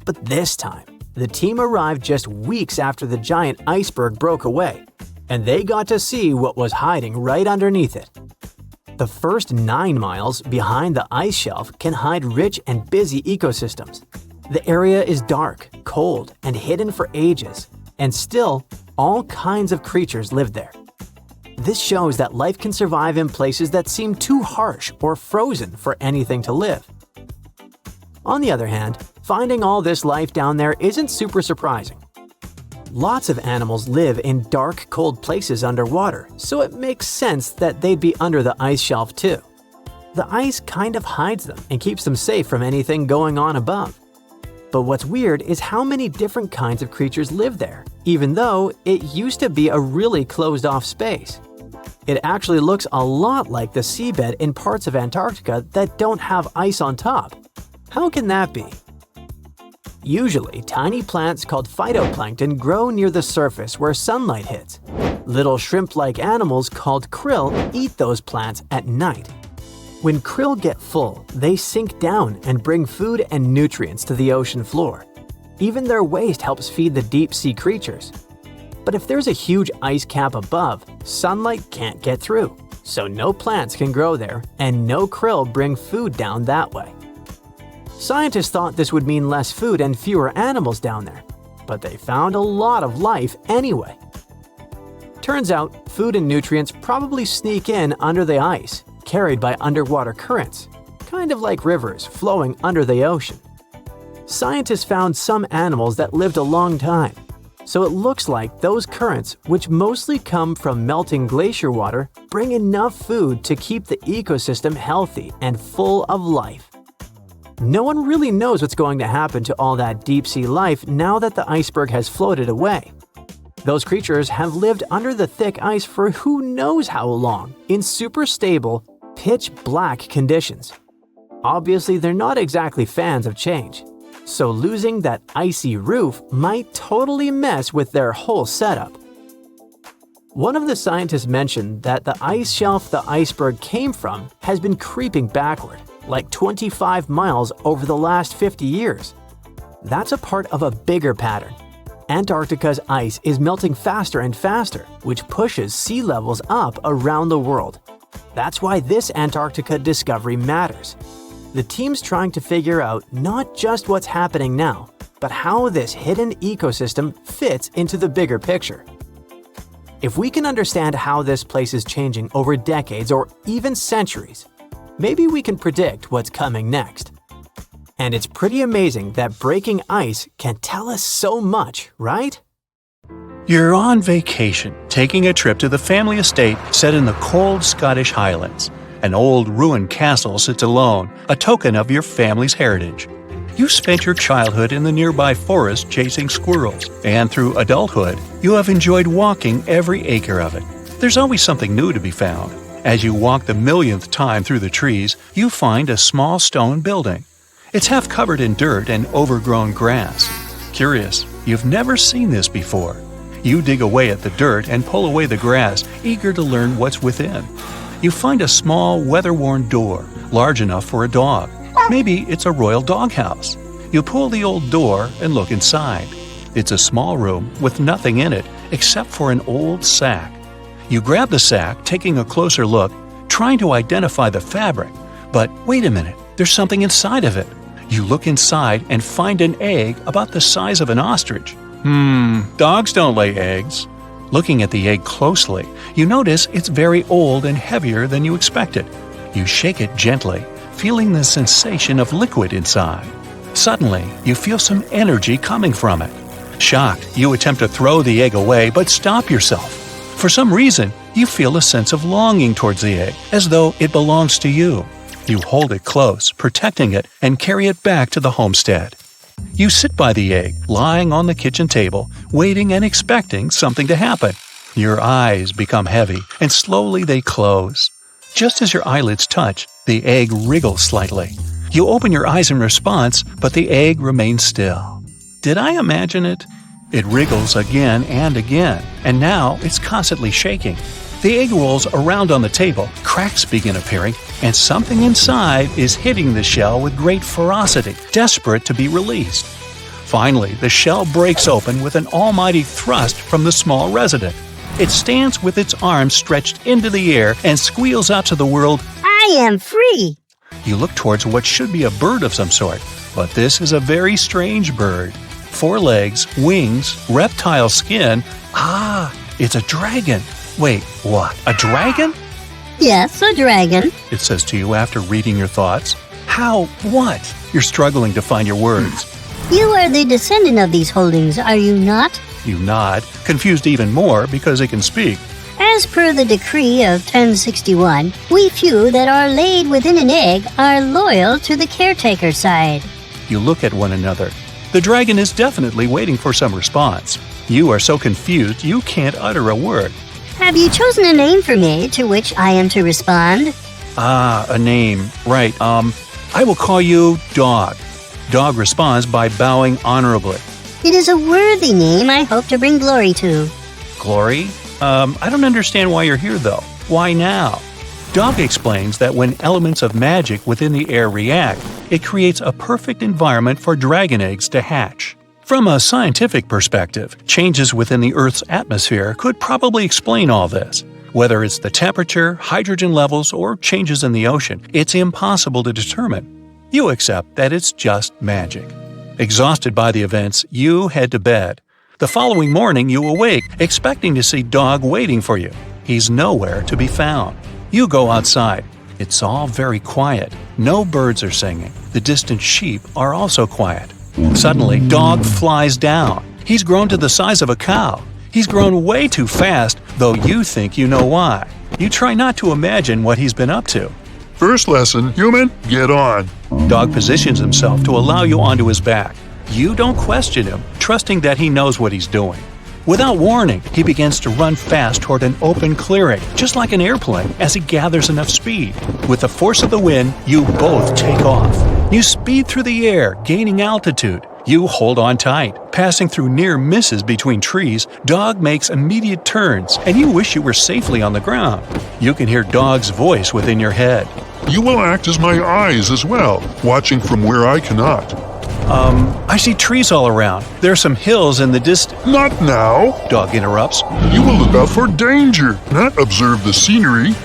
But this time, the team arrived just weeks after the giant iceberg broke away, and they got to see what was hiding right underneath it. The first 9 miles behind the ice shelf can hide rich and busy ecosystems. The area is dark, cold, and hidden for ages, and still, all kinds of creatures live there. This shows that life can survive in places that seem too harsh or frozen for anything to live. On the other hand, finding all this life down there isn't super surprising. Lots of animals live in dark, cold places underwater, so it makes sense that they'd be under the ice shelf too. The ice kind of hides them and keeps them safe from anything going on above. But what's weird is how many different kinds of creatures live there, even though it used to be a really closed-off space. It actually looks a lot like the seabed in parts of Antarctica that don't have ice on top. How can that be? Usually, tiny plants called phytoplankton grow near the surface where sunlight hits. Little shrimp-like animals called krill eat those plants at night. When krill get full, they sink down and bring food and nutrients to the ocean floor. Even their waste helps feed the deep-sea creatures. But if there's a huge ice cap above, sunlight can't get through, so no plants can grow there and no krill bring food down that way. Scientists thought this would mean less food and fewer animals down there, but they found a lot of life anyway. Turns out, food and nutrients probably sneak in under the ice, carried by underwater currents, kind of like rivers flowing under the ocean. Scientists found some animals that lived a long time, so it looks like those currents, which mostly come from melting glacier water, bring enough food to keep the ecosystem healthy and full of life. No one really knows what's going to happen to all that deep-sea life now that the iceberg has floated away. Those creatures have lived under the thick ice for who knows how long, in super stable, pitch-black conditions. Obviously, they're not exactly fans of change, so losing that icy roof might totally mess with their whole setup. One of the scientists mentioned that the ice shelf the iceberg came from has been creeping backward, like 25 miles over the last 50 years. That's a part of a bigger pattern. Antarctica's ice is melting faster and faster, which pushes sea levels up around the world. That's why this Antarctica discovery matters. The team's trying to figure out not just what's happening now, but how this hidden ecosystem fits into the bigger picture. If we can understand how this place is changing over decades or even centuries, maybe we can predict what's coming next. And it's pretty amazing that breaking ice can tell us so much, right? You're on vacation, taking a trip to the family estate set in the cold Scottish Highlands. An old ruined castle sits alone, a token of your family's heritage. You spent your childhood in the nearby forest chasing squirrels, and through adulthood, you have enjoyed walking every acre of it. There's always something new to be found. As you walk the millionth time through the trees, you find a small stone building. It's half covered in dirt and overgrown grass. Curious, you've never seen this before. You dig away at the dirt and pull away the grass, eager to learn what's within. you find a small, weather-worn door, large enough for a dog. Maybe it's a royal doghouse. You pull the old door and look inside. It's a small room with nothing in it except for an old sack. You grab the sack, taking a closer look, trying to identify the fabric. But wait a minute, there's something inside of it. You look inside and find an egg about the size of an ostrich. Dogs don't lay eggs. Looking at the egg closely, you notice it's very old and heavier than you expected. You shake it gently, feeling the sensation of liquid inside. Suddenly, you feel some energy coming from it. Shocked, you attempt to throw the egg away, but stop yourself. For some reason, you feel a sense of longing towards the egg, as though it belongs to you. You hold it close, protecting it, and carry it back to the homestead. You sit by the egg, lying on the kitchen table, waiting and expecting something to happen. Your eyes become heavy, and slowly they close. Just as your eyelids touch, the egg wriggles slightly. You open your eyes in response, but the egg remains still. Did I imagine it? It wriggles again and again, and now it's constantly shaking. The egg rolls around on the table, cracks begin appearing, and something inside is hitting the shell with great ferocity, desperate to be released. Finally, the shell breaks open with an almighty thrust from the small resident. It stands with its arms stretched into the air and squeals out to the world, "I am free!" You look towards what should be a bird of some sort, but this is a very strange bird. 4 legs, wings, reptile skin. It's a dragon. Wait, what? A dragon? Yes, a dragon. It says to you after reading your thoughts. How? What? You're struggling to find your words. You are the descendant of these holdings, are you not? You nod, confused even more because it can speak. As per the decree of 1061, we few that are laid within an egg are loyal to the caretaker side. You look at one another. The dragon is definitely waiting for some response. You are so confused you can't utter a word. Have you chosen a name for me to which I am to respond? A name. Right, I will call you Dog. Dog responds by bowing honorably. It is a worthy name I hope to bring glory to. Glory? I don't understand why you're here, though. Why now? Dog explains that when elements of magic within the air react, it creates a perfect environment for dragon eggs to hatch. From a scientific perspective, changes within the Earth's atmosphere could probably explain all this. Whether it's the temperature, hydrogen levels, or changes in the ocean, it's impossible to determine. You accept that it's just magic. Exhausted by the events, you head to bed. The following morning, you awake, expecting to see Dog waiting for you. He's nowhere to be found. You go outside. It's all very quiet. No birds are singing. The distant sheep are also quiet. Suddenly, Dog flies down. He's grown to the size of a cow. He's grown way too fast, though you think you know why. You try not to imagine what he's been up to. First lesson, human, get on. Dog positions himself to allow you onto his back. You don't question him, trusting that he knows what he's doing. Without warning, he begins to run fast toward an open clearing, just like an airplane, as he gathers enough speed. With the force of the wind, you both take off. You speed through the air, gaining altitude. You hold on tight. Passing through near misses between trees, Dog makes immediate turns, and you wish you were safely on the ground. You can hear Dog's voice within your head. You will act as my eyes as well, watching from where I cannot. I see trees all around. There are some hills in the distance. Not now. Dog interrupts. You will look out for danger, not observe the scenery.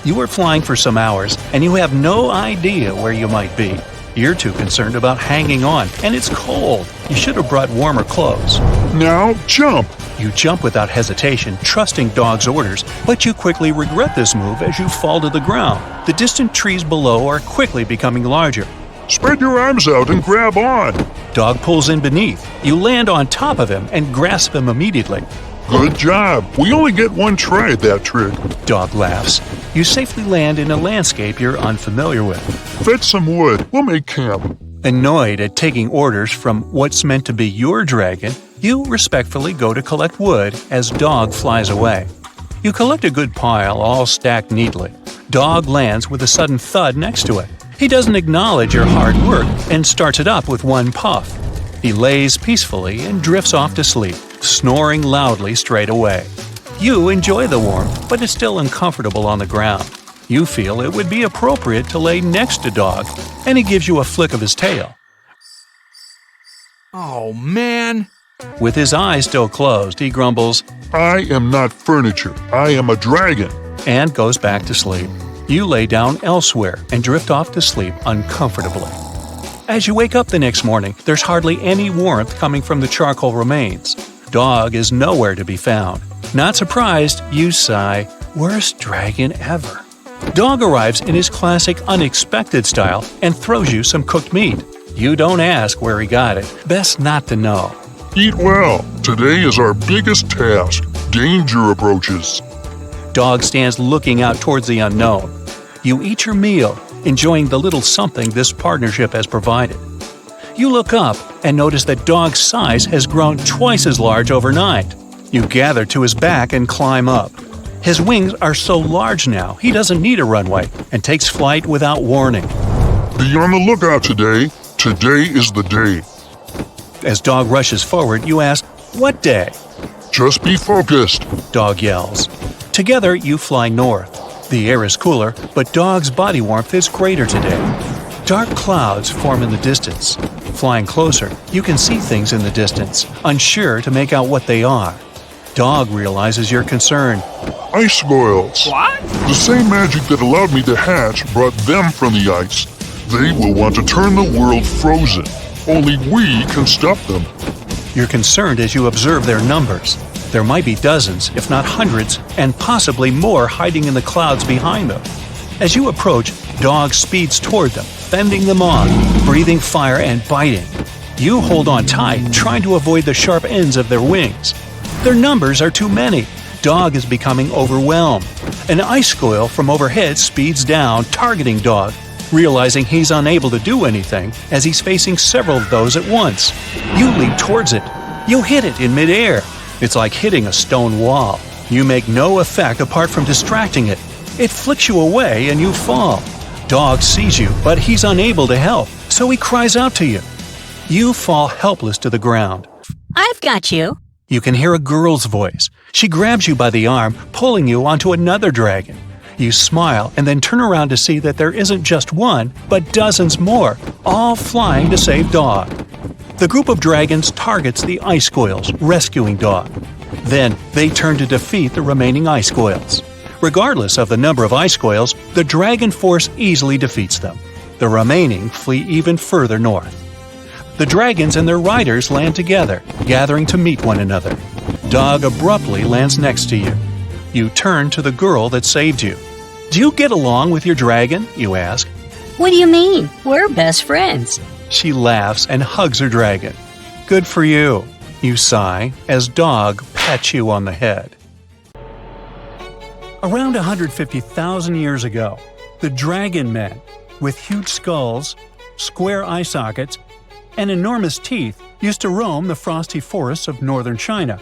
You are flying for some hours, and you have no idea where you might be. You're too concerned about hanging on, and it's cold. You should have brought warmer clothes. Now jump. You jump without hesitation, trusting Dog's orders, but you quickly regret this move as you fall to the ground. The distant trees below are quickly becoming larger. Spread your arms out and grab on. Dog pulls in beneath. You land on top of him and grasp him immediately. Good job. We only get one try at that trick. Dog laughs. You safely land in a landscape you're unfamiliar with. Fetch some wood. We'll make camp. Annoyed at taking orders from what's meant to be your dragon, you respectfully go to collect wood as Dog flies away. You collect a good pile all stacked neatly. Dog lands with a sudden thud next to it. He doesn't acknowledge your hard work and starts it up with one puff. He lays peacefully and drifts off to sleep, snoring loudly straight away. You enjoy the warmth, but it's still uncomfortable on the ground. You feel it would be appropriate to lay next to Dog, and he gives you a flick of his tail. Oh, man. With his eyes still closed, he grumbles I am not furniture. I am a dragon. and goes back to sleep. You lay down elsewhere and drift off to sleep uncomfortably. As you wake up the next morning, there's hardly any warmth coming from the charcoal remains. Dog is nowhere to be found. Not surprised, you sigh, worst dragon ever. Dog arrives in his classic unexpected style and throws you some cooked meat. You don't ask where he got it. Best not to know. Eat well. Today is our biggest task. Danger approaches. Dog stands looking out towards the unknown. You eat your meal, enjoying the little something this partnership has provided. You look up and notice that Dog's size has grown twice as large overnight. You gather to his back and climb up. His wings are so large now he doesn't need a runway and takes flight without warning. Be on the lookout today. Today is the day. As Dog rushes forward, you ask, "What day?" Just be focused. Dog yells. Together, you fly north. The air is cooler, but Dog's body warmth is greater today. Dark clouds form in the distance. Flying closer, you can see things in the distance, unsure to make out what they are. Dog realizes your concern. Ice goils. What? The same magic that allowed me to hatch brought them from the ice. They will want to turn the world frozen. Only we can stop them. You're concerned as you observe their numbers. There might be dozens, if not hundreds, and possibly more hiding in the clouds behind them. As you approach, Dog speeds toward them, fending them off, breathing fire and biting. You hold on tight, trying to avoid the sharp ends of their wings. Their numbers are too many. Dog is becoming overwhelmed. An ice coil from overhead speeds down, targeting Dog, realizing he's unable to do anything as he's facing several of those at once. You leap towards it. You hit it in midair. It's like hitting a stone wall. You make no effect apart from distracting it. It flicks you away and you fall. Dog sees you, but he's unable to help, so he cries out to you. You fall helpless to the ground. I've got you. You can hear a girl's voice. She grabs you by the arm, pulling you onto another dragon. You smile and then turn around to see that there isn't just one, but dozens more, all flying to save Dog. The group of dragons targets the ice coils, rescuing Dog. Then they turn to defeat the remaining ice coils. Regardless of the number of ice coils, the dragon force easily defeats them. The remaining flee even further north. The dragons and their riders land together, gathering to meet one another. Dog abruptly lands next to you. You turn to the girl that saved you. "Do you get along with your dragon?" you ask. What do you mean? We're best friends. She laughs and hugs her dragon. "Good for you," you sigh as Dog pats you on the head. Around 150,000 years ago, the dragon men, with huge skulls, square eye sockets, and enormous teeth, used to roam the frosty forests of northern China.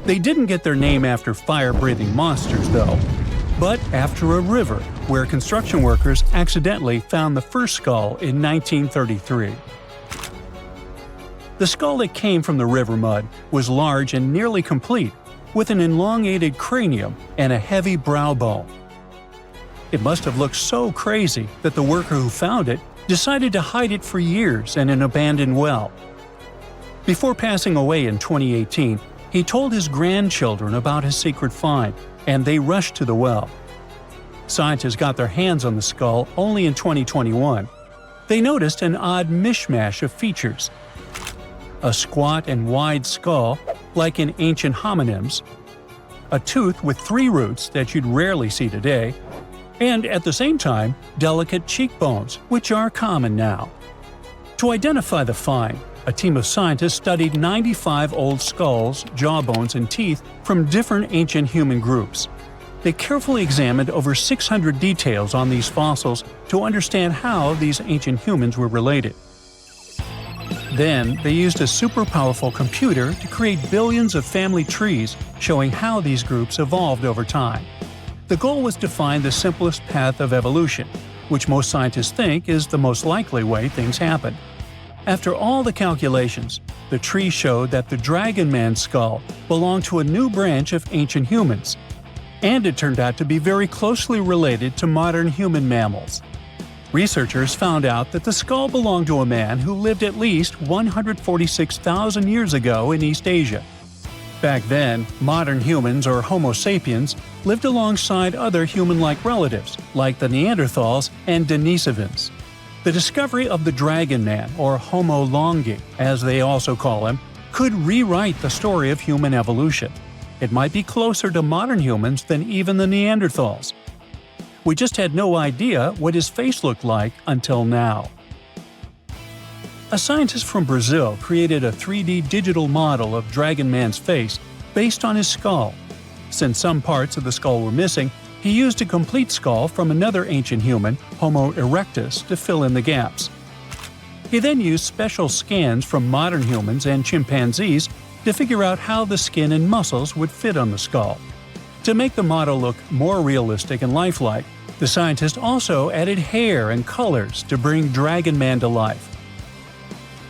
They didn't get their name after fire-breathing monsters, though, but after a river where construction workers accidentally found the first skull in 1933. The skull that came from the river mud was large and nearly complete, with an elongated cranium and a heavy brow bone. It must have looked so crazy that the worker who found it decided to hide it for years in an abandoned well. Before passing away in 2018, he told his grandchildren about his secret find, and they rushed to the well. Scientists got their hands on the skull only in 2021. They noticed an odd mishmash of features. A squat and wide skull, like in ancient hominins, a tooth with 3 roots that you'd rarely see today, and at the same time, delicate cheekbones, which are common now. To identify the find, a team of scientists studied 95 old skulls, jawbones, and teeth from different ancient human groups. They carefully examined over 600 details on these fossils to understand how these ancient humans were related. Then, they used a super-powerful computer to create billions of family trees showing how these groups evolved over time. The goal was to find the simplest path of evolution, which most scientists think is the most likely way things happened. After all the calculations, the tree showed that the Dragon Man skull belonged to a new branch of ancient humans. and it turned out to be very closely related to modern human mammals. Researchers found out that the skull belonged to a man who lived at least 146,000 years ago in East Asia. Back then, modern humans, or Homo sapiens, lived alongside other human-like relatives, like the Neanderthals and Denisovans. The discovery of the Dragon Man, or Homo longi, as they also call him, could rewrite the story of human evolution. It might be closer to modern humans than even the Neanderthals. We just had no idea what his face looked like until now. A scientist from Brazil created a 3D digital model of Dragon Man's face based on his skull. Since some parts of the skull were missing, he used a complete skull from another ancient human, Homo erectus, to fill in the gaps. He then used special scans from modern humans and chimpanzees to figure out how the skin and muscles would fit on the skull. To make the model look more realistic and lifelike, the scientist also added hair and colors to bring Dragon Man to life.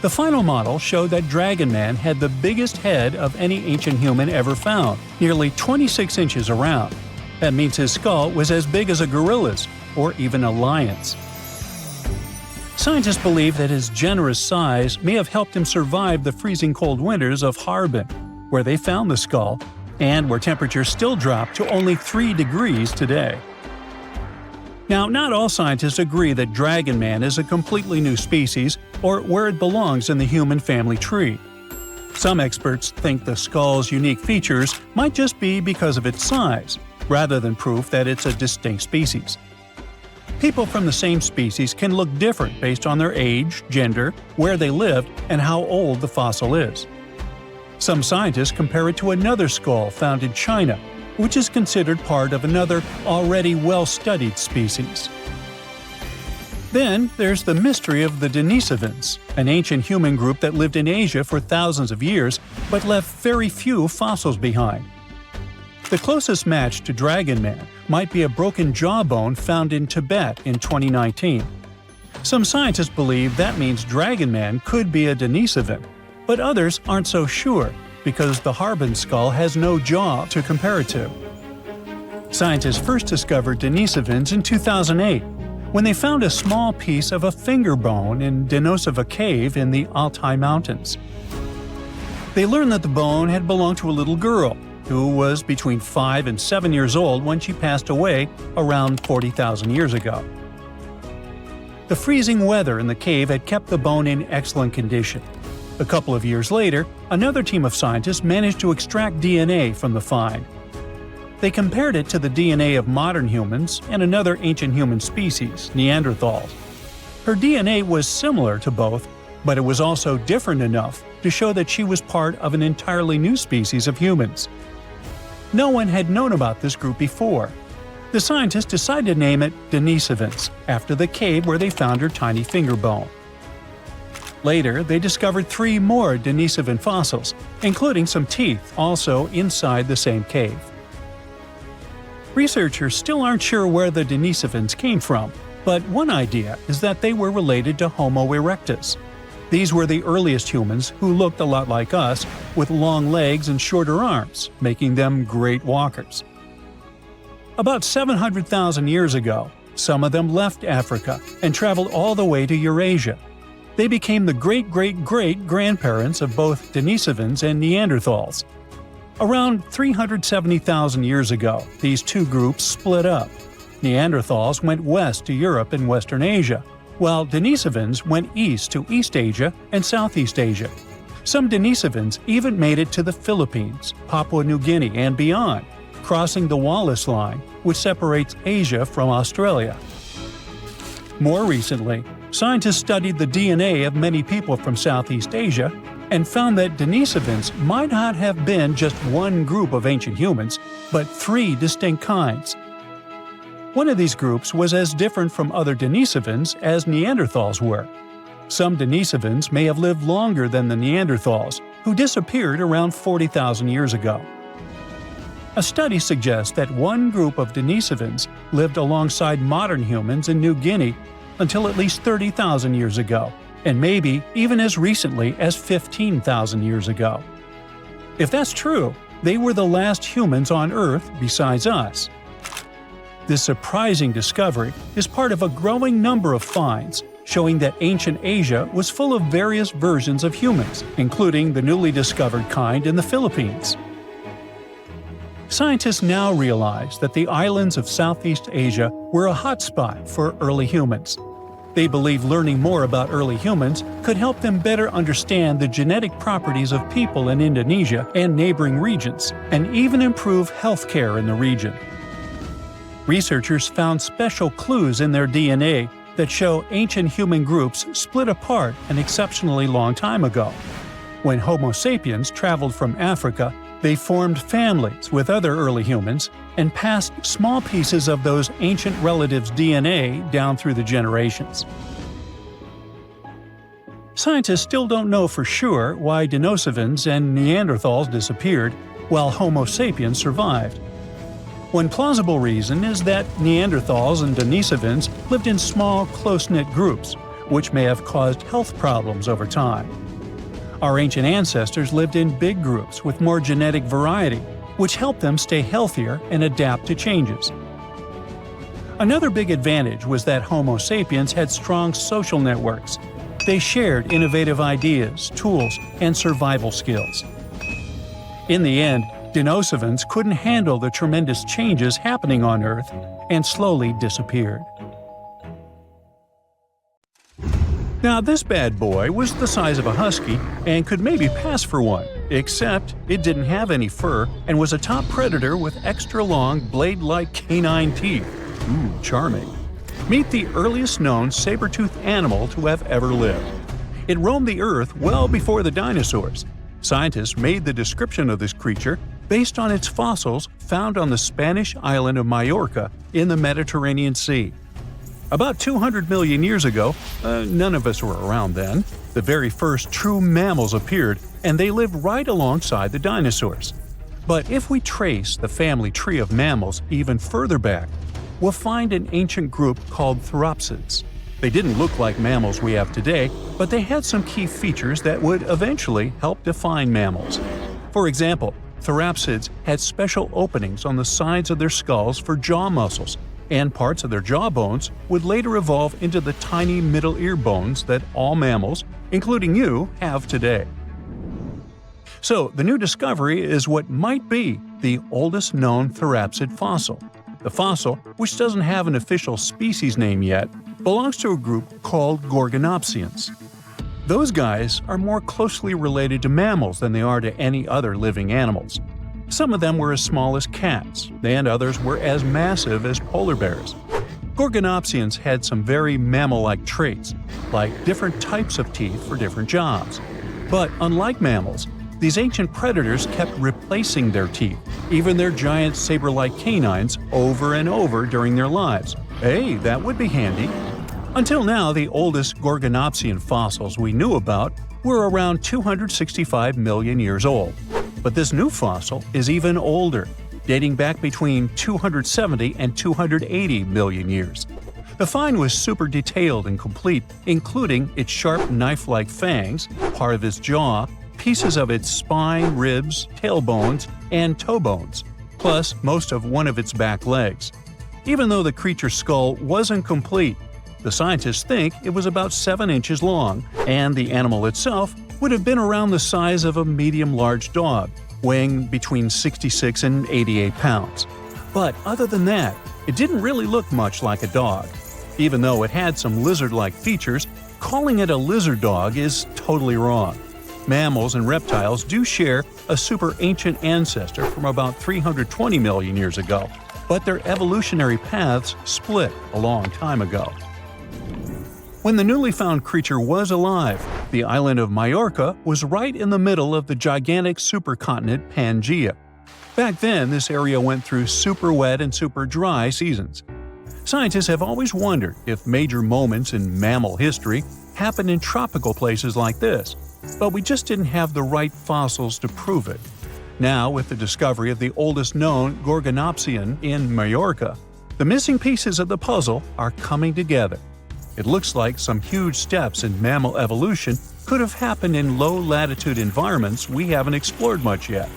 The final model showed that Dragon Man had the biggest head of any ancient human ever found, nearly 26 inches around. That means his skull was as big as a gorilla's, or even a lion's. Scientists believe that his generous size may have helped him survive the freezing cold winters of Harbin, where they found the skull, and where temperatures still drop to only 3 degrees today. Now, not all scientists agree that Dragon Man is a completely new species or where it belongs in the human family tree. Some experts think the skull's unique features might just be because of its size, rather than proof that it's a distinct species. People from the same species can look different based on their age, gender, where they lived, and how old the fossil is. Some scientists compare it to another skull found in China, which is considered part of another already well-studied species. Then there's the mystery of the Denisovans, an ancient human group that lived in Asia for thousands of years but left very few fossils behind. The closest match to Dragon Man might be a broken jawbone found in Tibet in 2019. Some scientists believe that means Dragon Man could be a Denisovan, but others aren't so sure because the Harbin skull has no jaw to compare it to. Scientists first discovered Denisovans in 2008 when they found a small piece of a finger bone in Denisovan cave in the Altai Mountains. They learned that the bone had belonged to a little girl who was between 5 and 7 years old when she passed away around 40,000 years ago. The freezing weather in the cave had kept the bone in excellent condition. A couple of years later, another team of scientists managed to extract DNA from the find. They compared it to the DNA of modern humans and another ancient human species, Neanderthals. Her DNA was similar to both, but it was also different enough to show that she was part of an entirely new species of humans. No one had known about this group before. The scientists decided to name it Denisovans, after the cave where they found her tiny finger bone. Later, they discovered 3 more Denisovan fossils, including some teeth also inside the same cave. Researchers still aren't sure where the Denisovans came from, but one idea is that they were related to Homo erectus. These were the earliest humans who looked a lot like us, with long legs and shorter arms, making them great walkers. About 700,000 years ago, some of them left Africa and traveled all the way to Eurasia. They became the great-great-great-grandparents of both Denisovans and Neanderthals. Around 370,000 years ago, these two groups split up. Neanderthals went west to Europe and Western Asia, while Denisovans went east to East Asia and Southeast Asia. Some Denisovans even made it to the Philippines, Papua New Guinea, and beyond, crossing the Wallace Line, which separates Asia from Australia. More recently, scientists studied the DNA of many people from Southeast Asia and found that Denisovans might not have been just one group of ancient humans, but 3 distinct kinds. One of these groups was as different from other Denisovans as Neanderthals were. Some Denisovans may have lived longer than the Neanderthals, who disappeared around 40,000 years ago. A study suggests that one group of Denisovans lived alongside modern humans in New Guinea until at least 30,000 years ago, and maybe even as recently as 15,000 years ago. If that's true, they were the last humans on Earth besides us. This surprising discovery is part of a growing number of finds showing that ancient Asia was full of various versions of humans, including the newly discovered kind in the Philippines. Scientists now realize that the islands of Southeast Asia were a hotspot for early humans. They believe learning more about early humans could help them better understand the genetic properties of people in Indonesia and neighboring regions, and even improve healthcare in the region. Researchers found special clues in their DNA that show ancient human groups split apart an exceptionally long time ago. When Homo sapiens traveled from Africa, they formed families with other early humans and passed small pieces of those ancient relatives' DNA down through the generations. Scientists still don't know for sure why Denisovans and Neanderthals disappeared while Homo sapiens survived. One plausible reason is that Neanderthals and Denisovans lived in small, close-knit groups, which may have caused health problems over time. Our ancient ancestors lived in big groups with more genetic variety, which helped them stay healthier and adapt to changes. Another big advantage was that Homo sapiens had strong social networks. They shared innovative ideas, tools, and survival skills. In the end, Denisovans couldn't handle the tremendous changes happening on Earth and slowly disappeared. Now, this bad boy was the size of a husky and could maybe pass for one, except it didn't have any fur and was a top predator with extra-long, blade-like canine teeth. Ooh, charming. Meet the earliest known saber-toothed animal to have ever lived. It roamed the Earth well before the dinosaurs. Scientists made the description of this creature based on its fossils found on the Spanish island of Majorca in the Mediterranean Sea. About 200 million years ago, none of us were around then, the very first true mammals appeared, and they lived right alongside the dinosaurs. But if we trace the family tree of mammals even further back, we'll find an ancient group called Therapsids. They didn't look like mammals we have today, but they had some key features that would eventually help define mammals. For example, Therapsids had special openings on the sides of their skulls for jaw muscles, and parts of their jaw bones would later evolve into the tiny middle ear bones that all mammals, including you, have today. So, the new discovery is what might be the oldest known Therapsid fossil. The fossil, which doesn't have an official species name yet, belongs to a group called Gorgonopsians. Those guys are more closely related to mammals than they are to any other living animals. Some of them were as small as cats, and others were as massive as polar bears. Gorgonopsians had some very mammal-like traits, like different types of teeth for different jobs. But unlike mammals, these ancient predators kept replacing their teeth, even their giant saber-like canines, over and over during their lives. Hey, that would be handy. Until now, the oldest Gorgonopsian fossils we knew about were around 265 million years old. But this new fossil is even older, dating back between 270 and 280 million years. The find was super detailed and complete, including its sharp knife-like fangs, part of its jaw, pieces of its spine, ribs, tailbones, and toe bones, plus most of one of its back legs. Even though the creature's skull wasn't complete, the scientists think it was about 7 inches long, and the animal itself would have been around the size of a medium-large dog, weighing between 66 and 88 pounds. But other than that, it didn't really look much like a dog. Even though it had some lizard-like features, calling it a lizard dog is totally wrong. Mammals and reptiles do share a super ancient ancestor from about 320 million years ago, but their evolutionary paths split a long time ago. When the newly found creature was alive, the island of Majorca was right in the middle of the gigantic supercontinent Pangaea. Back then, this area went through super wet and super dry seasons. Scientists have always wondered if major moments in mammal history happened in tropical places like this, but we just didn't have the right fossils to prove it. Now, with the discovery of the oldest known Gorgonopsian in Majorca, the missing pieces of the puzzle are coming together. It looks like some huge steps in mammal evolution could have happened in low-latitude environments we haven't explored much yet.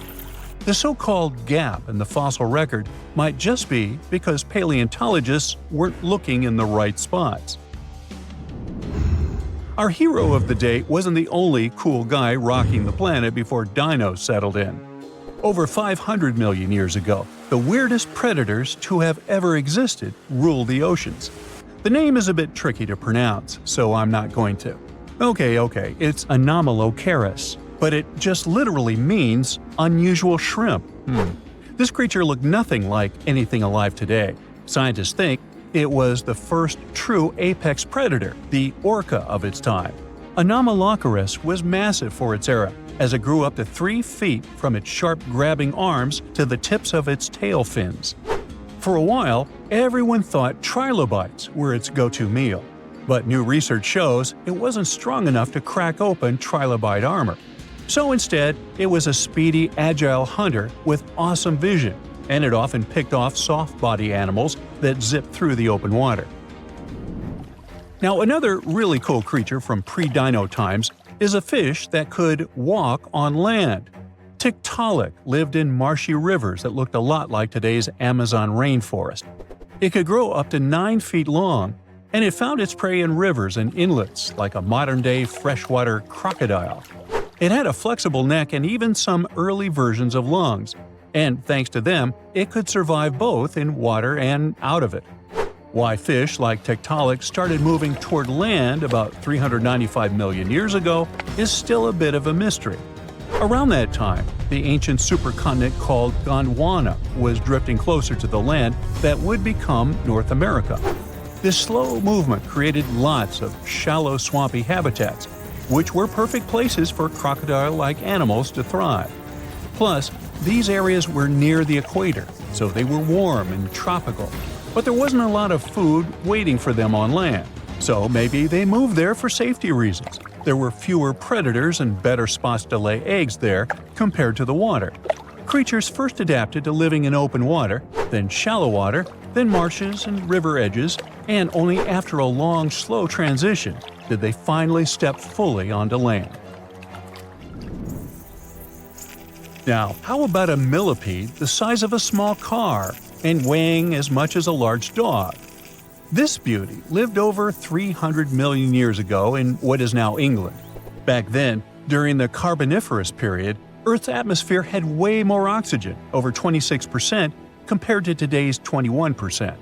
The so-called gap in the fossil record might just be because paleontologists weren't looking in the right spots. Our hero of the day wasn't the only cool guy rocking the planet before dinos settled in. Over 500 million years ago, the weirdest predators to have ever existed ruled the oceans. The name is a bit tricky to pronounce, so I'm not going to. Okay, it's Anomalocaris, but it just literally means unusual shrimp. This creature looked nothing like anything alive today. Scientists think it was the first true apex predator, the orca of its time. Anomalocaris was massive for its era, as it grew up to 3 feet from its sharp grabbing arms to the tips of its tail fins. For a while, everyone thought trilobites were its go-to meal, but new research shows it wasn't strong enough to crack open trilobite armor. So instead, it was a speedy, agile hunter with awesome vision, and it often picked off soft-body animals that zipped through the open water. Now, another really cool creature from pre-dino times is a fish that could walk on land. Tiktaalik lived in marshy rivers that looked a lot like today's Amazon rainforest. It could grow up to 9 feet long, and it found its prey in rivers and inlets like a modern-day freshwater crocodile. It had a flexible neck and even some early versions of lungs, and thanks to them, it could survive both in water and out of it. Why fish like Tiktaalik started moving toward land about 395 million years ago is still a bit of a mystery. Around that time, the ancient supercontinent called Gondwana was drifting closer to the land that would become North America. This slow movement created lots of shallow, swampy habitats, which were perfect places for crocodile-like animals to thrive. Plus, these areas were near the equator, so they were warm and tropical. But there wasn't a lot of food waiting for them on land, so maybe they moved there for safety reasons. There were fewer predators and better spots to lay eggs there compared to the water. Creatures first adapted to living in open water, then shallow water, then marshes and river edges, and only after a long, slow transition did they finally step fully onto land. Now, how about a millipede the size of a small car and weighing as much as a large dog? This beauty lived over 300 million years ago in what is now England. Back then, during the Carboniferous period, Earth's atmosphere had way more oxygen, over 26%, compared to today's 21%.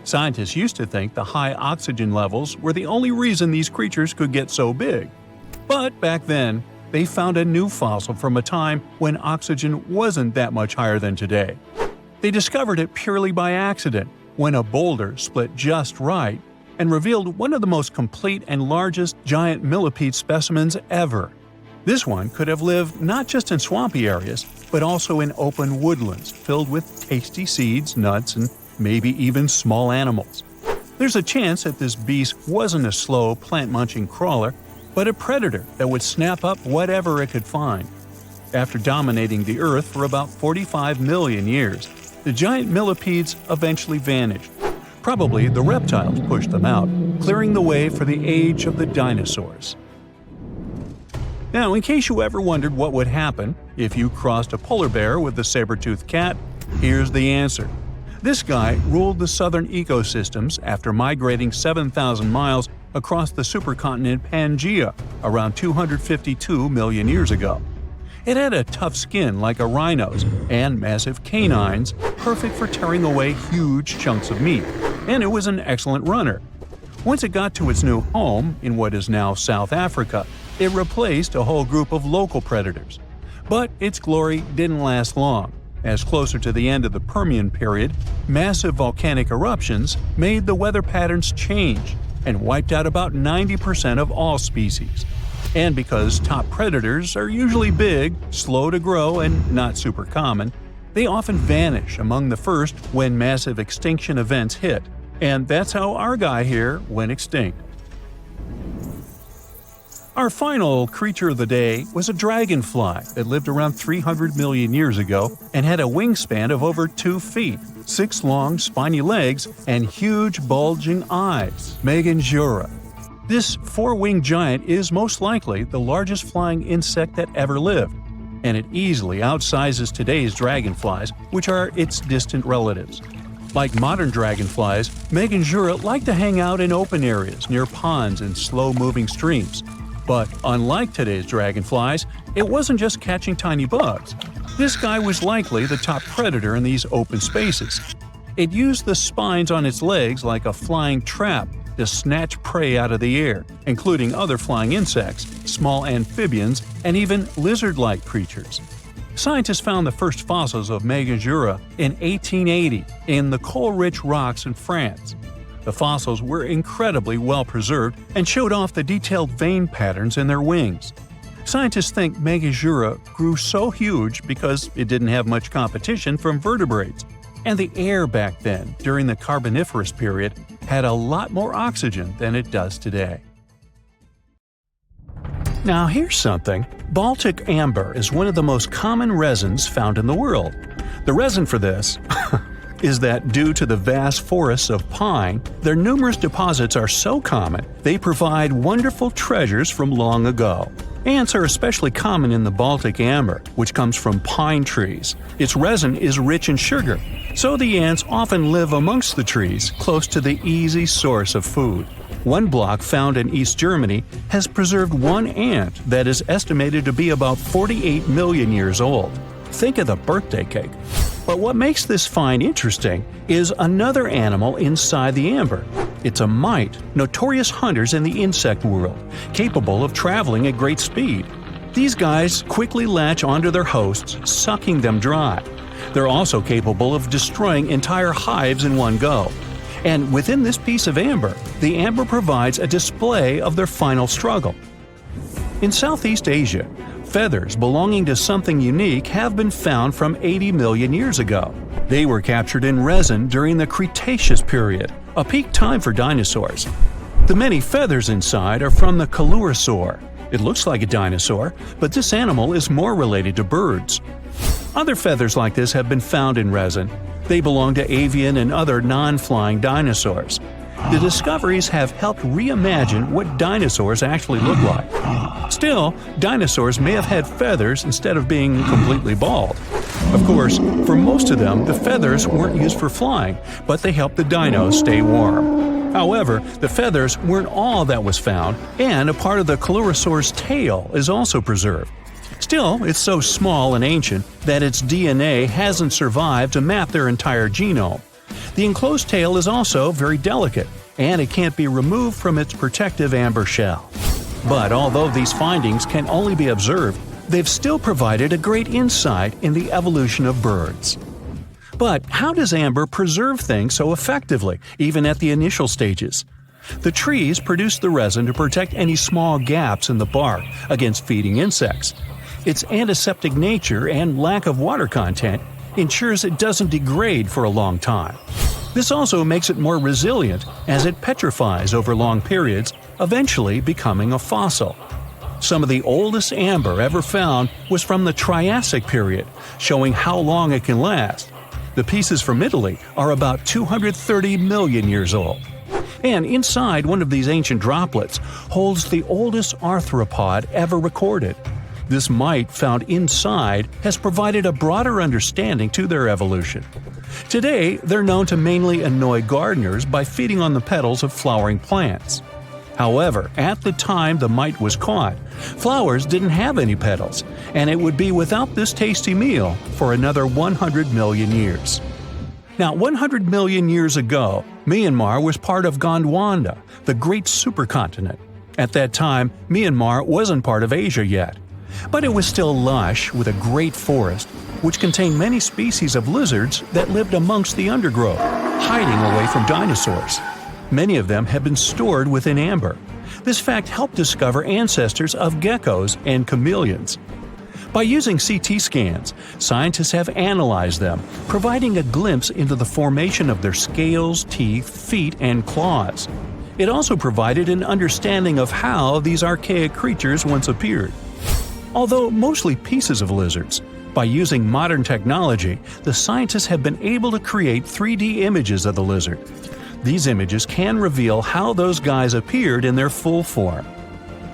Scientists used to think the high oxygen levels were the only reason these creatures could get so big. But back then, they found a new fossil from a time when oxygen wasn't that much higher than today. They discovered it purely by accident when a boulder split just right and revealed one of the most complete and largest giant millipede specimens ever. This one could have lived not just in swampy areas, but also in open woodlands filled with tasty seeds, nuts, and maybe even small animals. There's a chance that this beast wasn't a slow, plant-munching crawler, but a predator that would snap up whatever it could find. After dominating the Earth for about 45 million years, the giant millipedes eventually vanished. Probably the reptiles pushed them out, clearing the way for the age of the dinosaurs. Now, in case you ever wondered what would happen if you crossed a polar bear with a saber-toothed cat, here's the answer. This guy ruled the southern ecosystems after migrating 7,000 miles across the supercontinent Pangaea around 252 million years ago. It had a tough skin like a rhino's and massive canines, perfect for tearing away huge chunks of meat, and it was an excellent runner. Once it got to its new home in what is now South Africa, it replaced a whole group of local predators. But its glory didn't last long, as closer to the end of the Permian period, massive volcanic eruptions made the weather patterns change and wiped out about 90% of all species. And because top predators are usually big, slow to grow, and not super common, they often vanish among the first when massive extinction events hit. And that's how our guy here went extinct. Our final creature of the day was a dragonfly that lived around 300 million years ago and had a wingspan of over 2 feet, 6 long, spiny legs, and huge, bulging eyes. Meganjura. This 4-winged giant is most likely the largest flying insect that ever lived. and it easily outsizes today's dragonflies, which are its distant relatives. Like modern dragonflies, Meganjura like to hang out in open areas near ponds and slow-moving streams. But unlike today's dragonflies, it wasn't just catching tiny bugs. This guy was likely the top predator in these open spaces. It used the spines on its legs like a flying trap to snatch prey out of the air, including other flying insects, small amphibians, and even lizard-like creatures. Scientists found the first fossils of Meganjura in 1880 in the coal-rich rocks in France. The fossils were incredibly well preserved and showed off the detailed vein patterns in their wings. Scientists think Meganjura grew so huge because it didn't have much competition from vertebrates, and the air back then, during the Carboniferous period, had a lot more oxygen than it does today. Now here's something. Baltic amber is one of the most common resins found in the world. The reason for this is that due to the vast forests of pine, their numerous deposits are so common they provide wonderful treasures from long ago. Ants are especially common in the Baltic amber, which comes from pine trees. Its resin is rich in sugar, so the ants often live amongst the trees, close to the easy source of food. One block found in East Germany has preserved one ant that is estimated to be about 48 million years old. Think of the birthday cake. But what makes this find interesting is another animal inside the amber. It's a mite, notorious hunters in the insect world, capable of traveling at great speed. These guys quickly latch onto their hosts, sucking them dry. They're also capable of destroying entire hives in one go. And within this piece of amber, the amber provides a display of their final struggle. In Southeast Asia, feathers belonging to something unique have been found from 80 million years ago. They were captured in resin during the Cretaceous period, a peak time for dinosaurs. The many feathers inside are from the coelurosaur. It looks like a dinosaur, but this animal is more related to birds. Other feathers like this have been found in resin. They belong to avian and other non-flying dinosaurs. The discoveries have helped reimagine what dinosaurs actually look like. Still, dinosaurs may have had feathers instead of being completely bald. Of course, for most of them, the feathers weren't used for flying, but they helped the dinos stay warm. However, the feathers weren't all that was found, and a part of the coelurosaur's tail is also preserved. Still, it's so small and ancient that its DNA hasn't survived to map their entire genome. The enclosed tail is also very delicate, and it can't be removed from its protective amber shell. But although these findings can only be observed, they've still provided a great insight in the evolution of birds. But how does amber preserve things so effectively, even at the initial stages? The trees produce the resin to protect any small gaps in the bark against feeding insects. Its antiseptic nature and lack of water content ensures it doesn't degrade for a long time. This also makes it more resilient as it petrifies over long periods, eventually becoming a fossil. Some of the oldest amber ever found was from the Triassic period, showing how long it can last. The pieces from Italy are about 230 million years old. And inside one of these ancient droplets holds the oldest arthropod ever recorded. This mite found inside has provided a broader understanding to their evolution. Today, they're known to mainly annoy gardeners by feeding on the petals of flowering plants. However, at the time the mite was caught, flowers didn't have any petals, and it would be without this tasty meal for another 100 million years. Now, 100 million years ago, Myanmar was part of Gondwana, the great supercontinent. At that time, Myanmar wasn't part of Asia yet. But it was still lush with a great forest, which contained many species of lizards that lived amongst the undergrowth, hiding away from dinosaurs. Many of them have been stored within amber. This fact helped discover ancestors of geckos and chameleons. By using CT scans, scientists have analyzed them, providing a glimpse into the formation of their scales, teeth, feet, and claws. It also provided an understanding of how these archaic creatures once appeared. Although mostly pieces of lizards, by using modern technology, the scientists have been able to create 3D images of the lizard. These images can reveal how those guys appeared in their full form.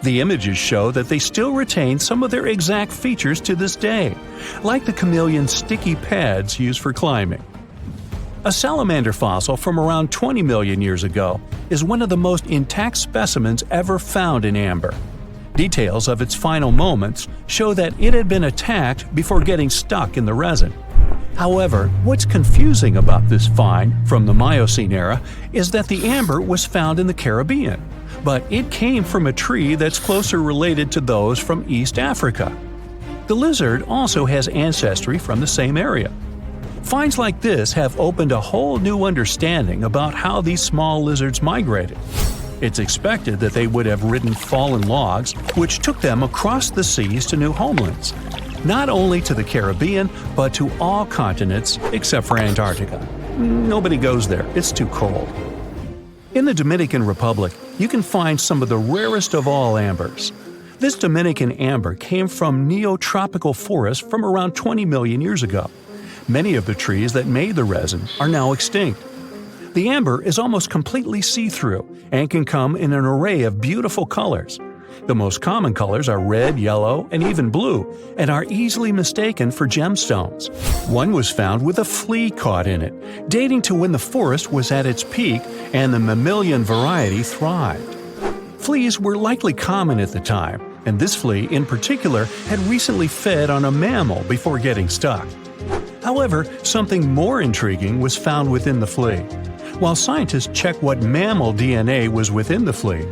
The images show that they still retain some of their exact features to this day, like the chameleon's sticky pads used for climbing. A salamander fossil from around 20 million years ago is one of the most intact specimens ever found in amber. Details of its final moments show that it had been attacked before getting stuck in the resin. However, what's confusing about this find from the Miocene era is that the amber was found in the Caribbean, but it came from a tree that's closer related to those from East Africa. The lizard also has ancestry from the same area. Finds like this have opened a whole new understanding about how these small lizards migrated. It's expected that they would have ridden fallen logs, which took them across the seas to new homelands, not only to the Caribbean, but to all continents except for Antarctica. Nobody goes there, it's too cold. In the Dominican Republic, you can find some of the rarest of all ambers. This Dominican amber came from neotropical forests from around 20 million years ago. Many of the trees that made the resin are now extinct. The amber is almost completely see-through and can come in an array of beautiful colors. The most common colors are red, yellow, and even blue, and are easily mistaken for gemstones. One was found with a flea caught in it, dating to when the forest was at its peak and the mammalian variety thrived. Fleas were likely common at the time, and this flea in particular had recently fed on a mammal before getting stuck. However, something more intriguing was found within the flea. While scientists checked what mammal DNA was within the flea,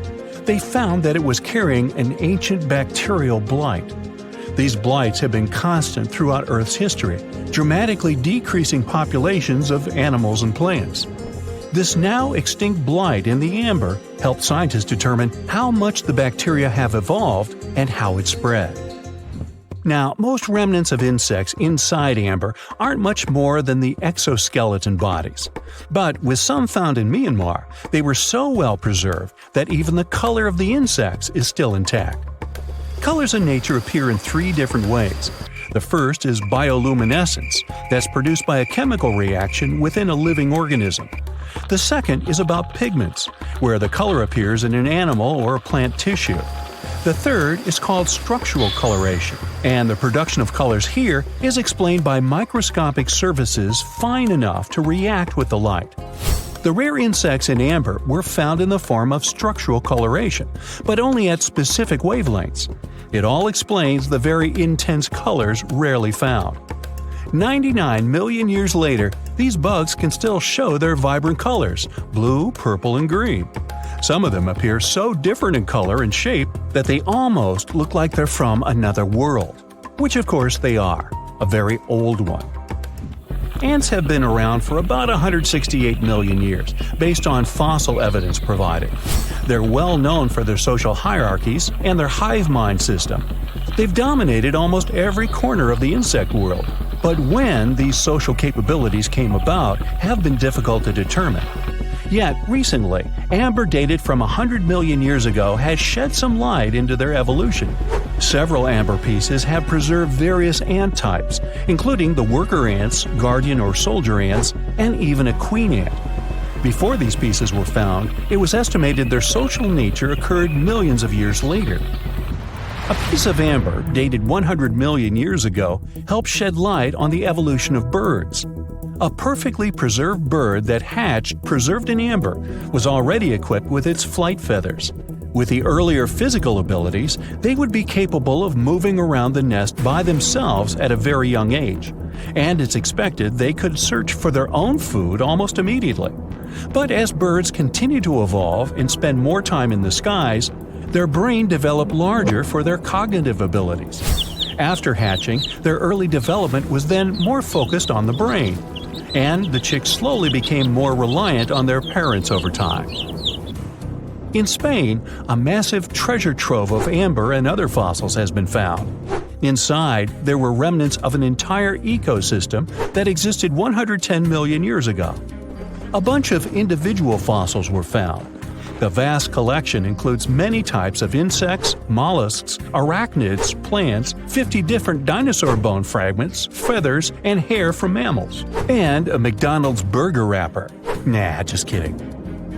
they found that it was carrying an ancient bacterial blight. These blights have been constant throughout Earth's history, dramatically decreasing populations of animals and plants. This now extinct blight in the amber helped scientists determine how much the bacteria have evolved and how it spread. Now, most remnants of insects inside amber aren't much more than the exoskeleton bodies. But with some found in Myanmar, they were so well preserved that even the color of the insects is still intact. Colors in nature appear in three different ways. The first is bioluminescence, that's produced by a chemical reaction within a living organism. The second is about pigments, where the color appears in an animal or a plant tissue. The third is called structural coloration, and the production of colors here is explained by microscopic surfaces fine enough to react with the light. The rare insects in amber were found in the form of structural coloration, but only at specific wavelengths. It all explains the very intense colors rarely found. 99 million years later, these bugs can still show their vibrant colors – blue, purple, and green. Some of them appear so different in color and shape that they almost look like they're from another world. Which of course they are, a very old one. Ants have been around for about 168 million years, based on fossil evidence provided. They're well known for their social hierarchies and their hive mind system. They've dominated almost every corner of the insect world, but when these social capabilities came about have been difficult to determine. Yet, recently, amber dated from 100 million years ago has shed some light into their evolution. Several amber pieces have preserved various ant types, including the worker ants, guardian or soldier ants, and even a queen ant. Before these pieces were found, it was estimated their social nature occurred millions of years later. A piece of amber dated 100 million years ago helped shed light on the evolution of birds. A perfectly preserved bird that hatched preserved in amber was already equipped with its flight feathers. With the earlier physical abilities, they would be capable of moving around the nest by themselves at a very young age, and it's expected they could search for their own food almost immediately. But as birds continue to evolve and spend more time in the skies, their brain developed larger for their cognitive abilities. After hatching, their early development was then more focused on the brain, and the chicks slowly became more reliant on their parents over time. In Spain, a massive treasure trove of amber and other fossils has been found. Inside, there were remnants of an entire ecosystem that existed 110 million years ago. A bunch of individual fossils were found. The vast collection includes many types of insects, mollusks, arachnids, plants, 50 different dinosaur bone fragments, feathers, and hair from mammals, and a McDonald's burger wrapper. Nah, just kidding.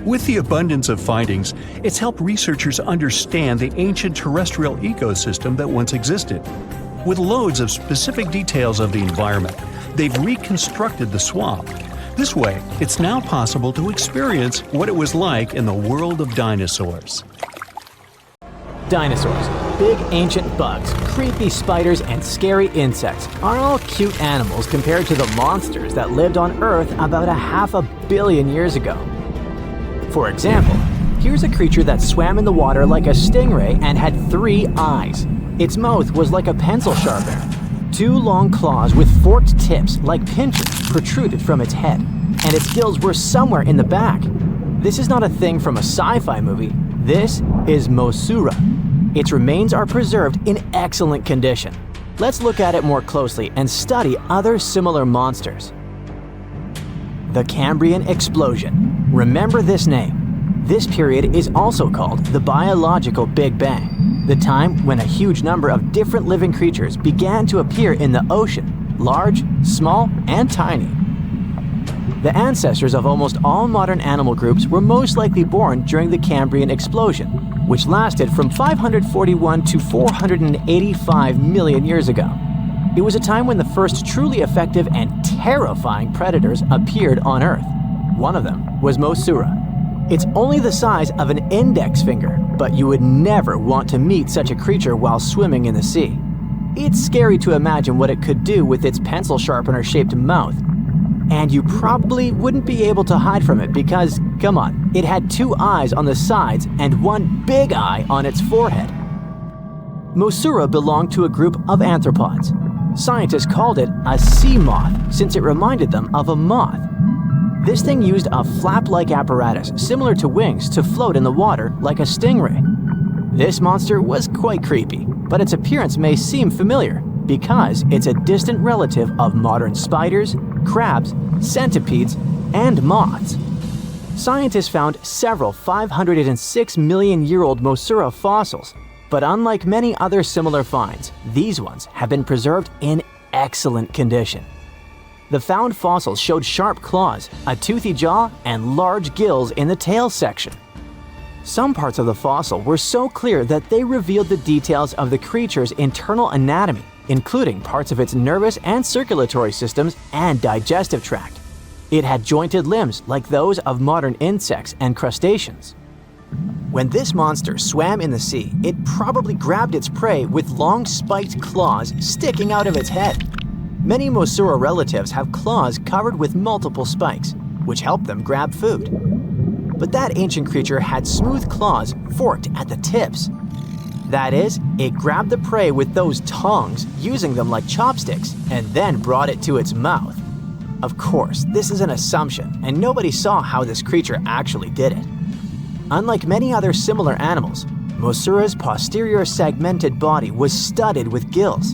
With the abundance of findings, it's helped researchers understand the ancient terrestrial ecosystem that once existed. With loads of specific details of the environment, they've reconstructed the swamp. This way, it's now possible to experience what it was like in the world of dinosaurs. Dinosaurs, big ancient bugs, creepy spiders, and scary insects are all cute animals compared to the monsters that lived on Earth about 500 million years ago. For example, here's a creature that swam in the water like a stingray and had 3 eyes. Its mouth was like a pencil sharpener. 2 long claws with forked tips like pinchers protruded from its head, and its gills were somewhere in the back. This is not a thing from a sci-fi movie. This is Mossura. Its remains are preserved in excellent condition. Let's look at it more closely and study other similar monsters. The Cambrian explosion. Remember this name. This period is also called the biological Big Bang, the time when a huge number of different living creatures began to appear in the ocean, large, small, and tiny. The ancestors of almost all modern animal groups were most likely born during the Cambrian explosion, which lasted from 541 to 485 million years ago. It was a time when the first truly effective and terrifying predators appeared on Earth. One of them was Mossura. It's only the size of an index finger, but you would never want to meet such a creature while swimming in the sea. It's scary to imagine what it could do with its pencil sharpener-shaped mouth. And you probably wouldn't be able to hide from it because, come on, it had 2 eyes on the sides and 1 big eye on its forehead. Mossura belonged to a group of arthropods. Scientists called it a sea moth since it reminded them of a moth. This thing used a flap-like apparatus similar to wings to float in the water like a stingray. This monster was quite creepy, but its appearance may seem familiar because it's a distant relative of modern spiders, crabs, centipedes, and moths. Scientists found several 506 million-year-old Mossura fossils, but unlike many other similar finds, these ones have been preserved in excellent condition. The found fossils showed sharp claws, a toothy jaw, and large gills in the tail section. Some parts of the fossil were so clear that they revealed the details of the creature's internal anatomy, including parts of its nervous and circulatory systems and digestive tract. It had jointed limbs like those of modern insects and crustaceans. When this monster swam in the sea, it probably grabbed its prey with long spiked claws sticking out of its head. Many Mossura relatives have claws covered with multiple spikes, which help them grab food. But that ancient creature had smooth claws forked at the tips. That is, it grabbed the prey with those tongs, using them like chopsticks, and then brought it to its mouth. Of course, this is an assumption, and nobody saw how this creature actually did it. Unlike many other similar animals, Mossura's posterior segmented body was studded with gills.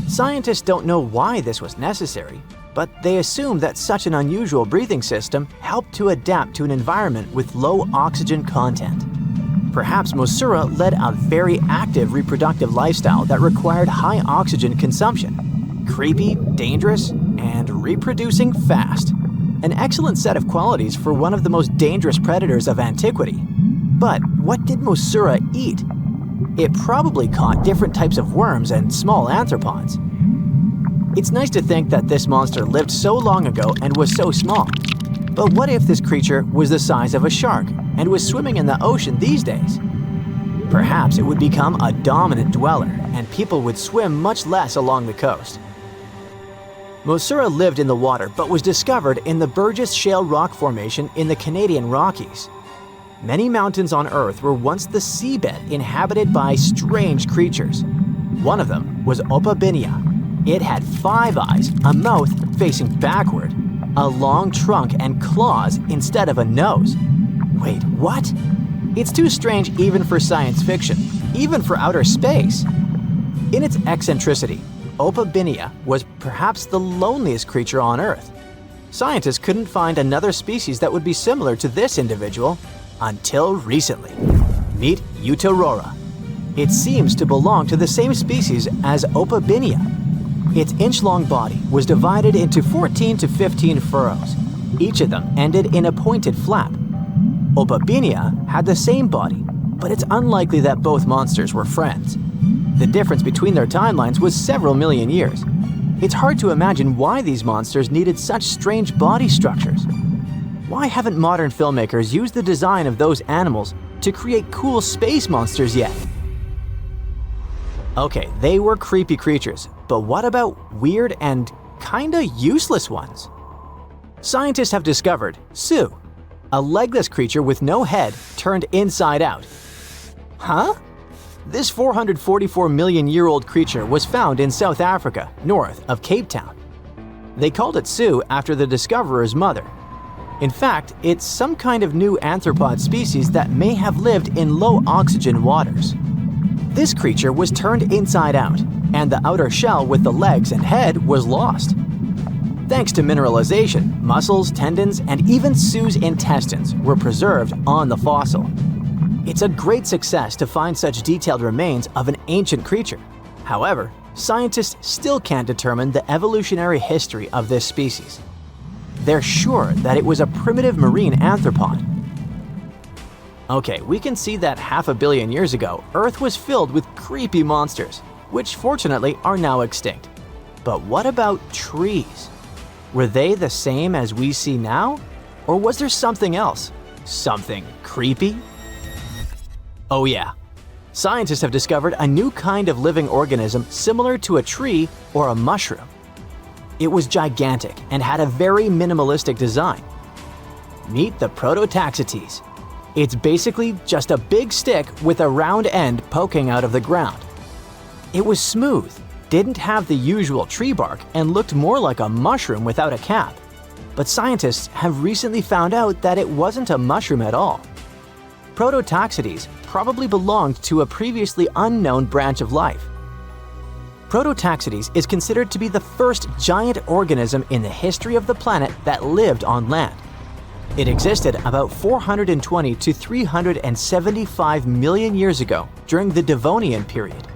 Scientists don't know why this was necessary, but they assume that such an unusual breathing system helped to adapt to an environment with low oxygen content. Perhaps Mossura led a very active reproductive lifestyle that required high oxygen consumption. Creepy, dangerous, and reproducing fast. An excellent set of qualities for one of the most dangerous predators of antiquity. But what did Mossura eat? It probably caught different types of worms and small arthropods. It's nice to think that this monster lived so long ago and was so small. But what if this creature was the size of a shark and was swimming in the ocean these days? Perhaps it would become a dominant dweller and people would swim much less along the coast. Mossura lived in the water but was discovered in the Burgess Shale Rock Formation in the Canadian Rockies. Many mountains on Earth were once the seabed inhabited by strange creatures. One of them was Opabinia. It had 5 eyes, a mouth facing backward, a long trunk and claws instead of a nose. Wait, what? It's too strange even for science fiction, even for outer space. In its eccentricity, Opabinia was perhaps the loneliest creature on Earth. Scientists couldn't find another species that would be similar to this individual until recently. Meet Utaurora. It seems to belong to the same species as Opabinia. Its inch-long body was divided into 14 to 15 furrows. Each of them ended in a pointed flap. Opabinia had the same body, but it's unlikely that both monsters were friends. The difference between their timelines was several million years. It's hard to imagine why these monsters needed such strange body structures. Why haven't modern filmmakers used the design of those animals to create cool space monsters yet? Okay, they were creepy creatures, but what about weird and kinda useless ones? Scientists have discovered Su, a legless creature with no head turned inside out. Huh? This 444 million year old creature was found in South Africa, north of Cape Town. They called it Su after the discoverer's mother. In fact, it's some kind of new arthropod species that may have lived in low oxygen waters. This creature was turned inside out, and the outer shell with the legs and head was lost. Thanks to mineralization, muscles, tendons, and even Su's intestines were preserved on the fossil. It's a great success to find such detailed remains of an ancient creature. However, scientists still can't determine the evolutionary history of this species. They're sure that it was a primitive marine arthropod. Okay, we can see that 500 million years ago, Earth was filled with creepy monsters, which fortunately are now extinct. But what about trees? Were they the same as we see now? Or was there something else? Something creepy? Oh yeah. Scientists have discovered a new kind of living organism similar to a tree or a mushroom. It was gigantic and had a very minimalistic design. Meet the Prototaxities. It's basically just a big stick with a round end poking out of the ground. It was smooth, didn't have the usual tree bark, and looked more like a mushroom without a cap. But scientists have recently found out that it wasn't a mushroom at all. Prototaxities probably belonged to a previously unknown branch of life. Prototaxities is considered to be the first giant organism in the history of the planet that lived on land. It existed about 420 to 375 million years ago during the Devonian period.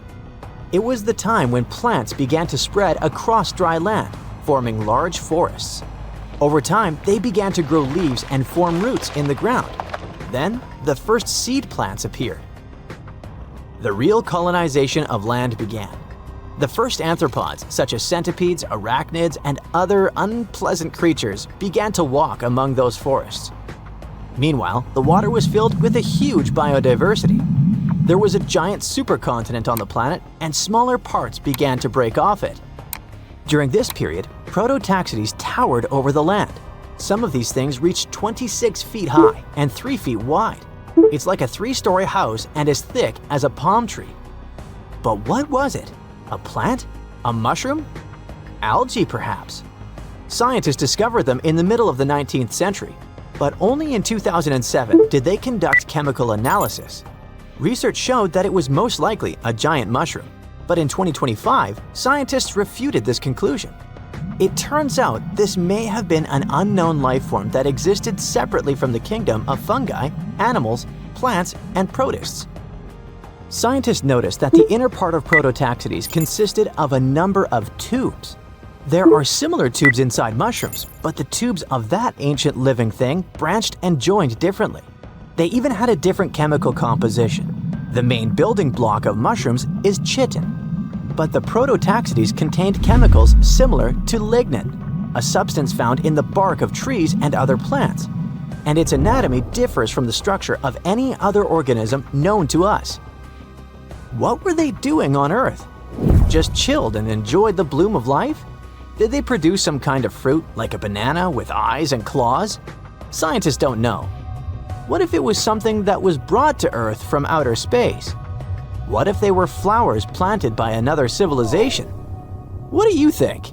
It was the time when plants began to spread across dry land, forming large forests. Over time, they began to grow leaves and form roots in the ground. Then, the first seed plants appeared. The real colonization of land began. The first arthropods, such as centipedes, arachnids, and other unpleasant creatures, began to walk among those forests. Meanwhile, the water was filled with a huge biodiversity. There was a giant supercontinent on the planet, and smaller parts began to break off it. During this period, Prototaxities towered over the land. Some of these things reached 26 feet high and 3 feet wide. It's like a 3-story house and as thick as a palm tree. But what was it? A plant? A mushroom? Algae, perhaps? Scientists discovered them in the middle of the 19th century, but only in 2007 did they conduct chemical analysis. Research showed that it was most likely a giant mushroom, but in 2025, scientists refuted this conclusion. It turns out this may have been an unknown life form that existed separately from the kingdom of fungi, animals, plants, and protists. Scientists noticed that the inner part of Prototaxities consisted of a number of tubes. There are similar tubes inside mushrooms, but the tubes of that ancient living thing branched and joined differently. They even had a different chemical composition. The main building block of mushrooms is chitin, but the Prototaxities contained chemicals similar to lignin, a substance found in the bark of trees and other plants, and its anatomy differs from the structure of any other organism known to us. What were they doing on Earth? Just chilled and enjoyed the bloom of life? Did they produce some kind of fruit, like a banana with eyes and claws? Scientists don't know. What if it was something that was brought to Earth from outer space? What if they were flowers planted by another civilization? What do you think?